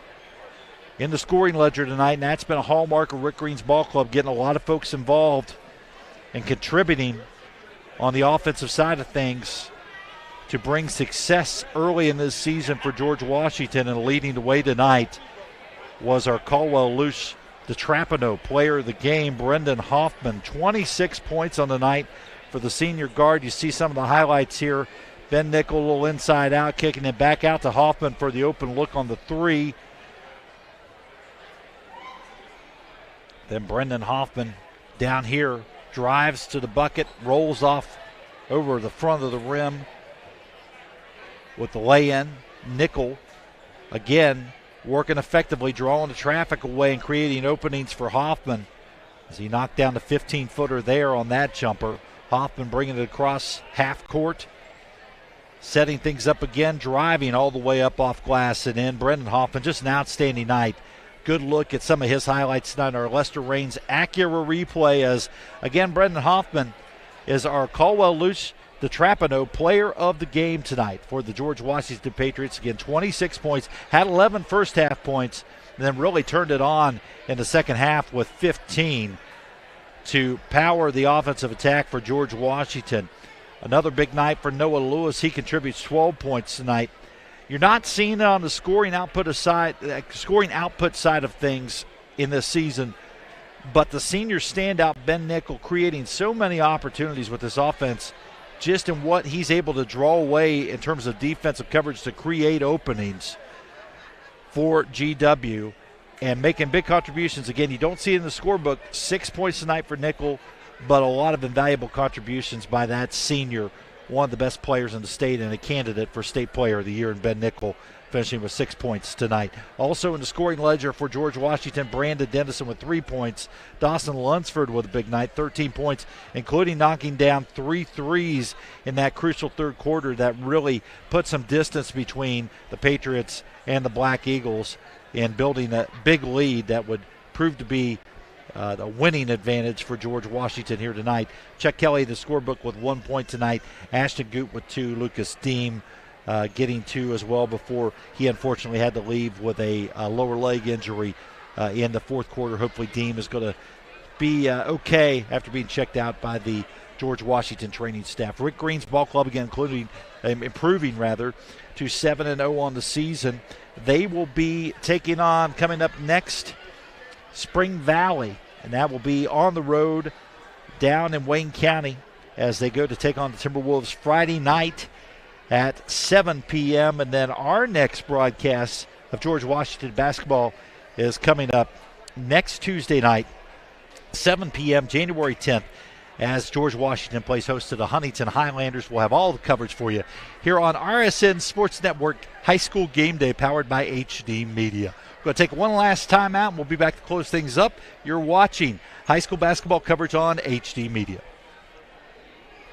in the scoring ledger tonight, and that's been a hallmark of Rick Green's ball club, getting a lot of folks involved and contributing on the offensive side of things to bring success early in this season for George Washington. And leading the way tonight was our Caldwell Luz DeTrapano player of the game, Brendan Hoffman. 26 points on the night for the senior guard. You see some of the highlights here. Ben Nickel, a little inside out, kicking it back out to Hoffman for the open look on the 3. Then Brendan Hoffman down here drives to the bucket, rolls off over the front of the rim with the lay-in. Nickel, again, working effectively, drawing the traffic away and creating openings for Hoffman as he knocked down the 15-footer there on that jumper. Hoffman bringing it across half court, setting things up again, driving all the way up off glass and in. Brendan Hoffman, just an outstanding night. Good look at some of his highlights tonight. Our Lester Raines Acura replay as, again, Brendan Hoffman is our Caldwell Luce DeTrapano player of the game tonight for the George Washington Patriots. Again, 26 points, had 11 first-half points, and then really turned it on in the second half with 15 to power the offensive attack for George Washington. Another big night for Noah Lewis. He contributes 12 points tonight. You're not seeing it on the scoring output side of things in this season, but the senior standout, Ben Nickel, creating so many opportunities with this offense, just in what he's able to draw away in terms of defensive coverage to create openings for GW and making big contributions. Again, you don't see it in the scorebook. 6 points tonight for Nickel, but a lot of invaluable contributions by that senior, one of the best players in the state and a candidate for State Player of the Year in Ben Nickel, finishing with 6 points tonight. Also in the scoring ledger for George Washington, Brandon Dennison with 3 points. Dawson Lunsford with a big night, 13 points, including knocking down 3 threes in that crucial third quarter that really put some distance between the Patriots and the Black Eagles and building a big lead that would prove to be the winning advantage for George Washington here tonight. Chuck Kelly, the scorebook, with 1 point tonight. Ashton Goot with 2. Lucas Deem getting 2 as well before he unfortunately had to leave with a lower leg injury in the fourth quarter. Hopefully Deem is going to be okay after being checked out by the George Washington training staff. Rick Green's ball club, again, improving to 7-0 on the season. They will be taking on, coming up next, Spring Valley, and that will be on the road down in Wayne County as they go to take on the Timberwolves Friday night at 7 p.m. And then our next broadcast of George Washington basketball is coming up next Tuesday night, 7 p.m., January 10th, as George Washington plays host to the Huntington Highlanders. We'll have all the coverage for you here on RSN Sports Network High School Game Day, powered by HD Media. We're going to take one last time out, and we'll be back to close things up. You're watching high school basketball coverage on HD Media.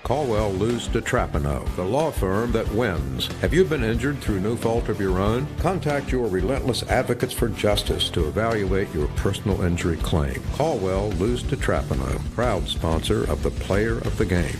Caldwell Luce DeTrapano, the law firm that wins. Have you been injured through no fault of your own? Contact your relentless advocates for justice to evaluate your personal injury claim. Caldwell Luce DeTrapano, proud sponsor of the Player of the Game.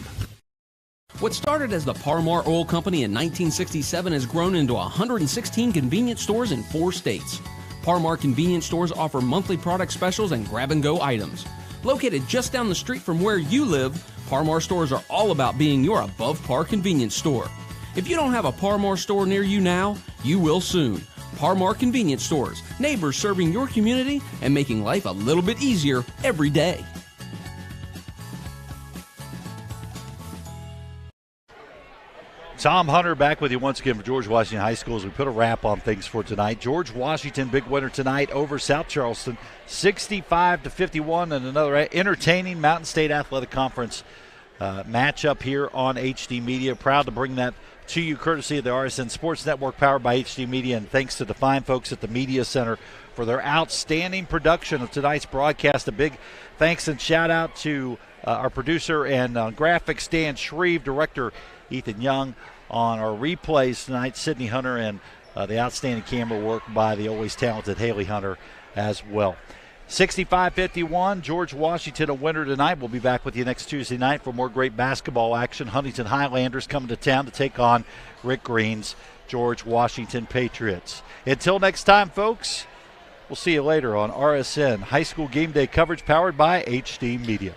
What started as the Parmar Oil Company in 1967 has grown into 116 convenience stores in 4 states. Parmar convenience stores offer monthly product specials and grab-and-go items. Located just down the street from where you live, Parmar stores are all about being your above-par convenience store. If you don't have a Parmar store near you now, you will soon. Parmar Convenience Stores, neighbors serving your community and making life a little bit easier every day. Tom Hunter back with you once again for George Washington High School as we put a wrap on things for tonight. George Washington, big winner tonight over South Charleston, 65-51, and another entertaining Mountain State Athletic Conference matchup here on HD Media. Proud to bring that to you courtesy of the RSN Sports Network, powered by HD Media, and thanks to the fine folks at the Media Center for their outstanding production of tonight's broadcast. A big thanks and shout out to our producer and graphics, Dan Shreve, director Ethan Young, on our replays tonight, Sydney Hunter, and the outstanding camera work by the always talented Haley Hunter as well. 65-51, George Washington a winner tonight. We'll be back with you next Tuesday night for more great basketball action. Huntington Highlanders coming to town to take on Rick Green's George Washington Patriots. Until next time, folks, we'll see you later on RSN High School Game Day coverage, powered by HD Media.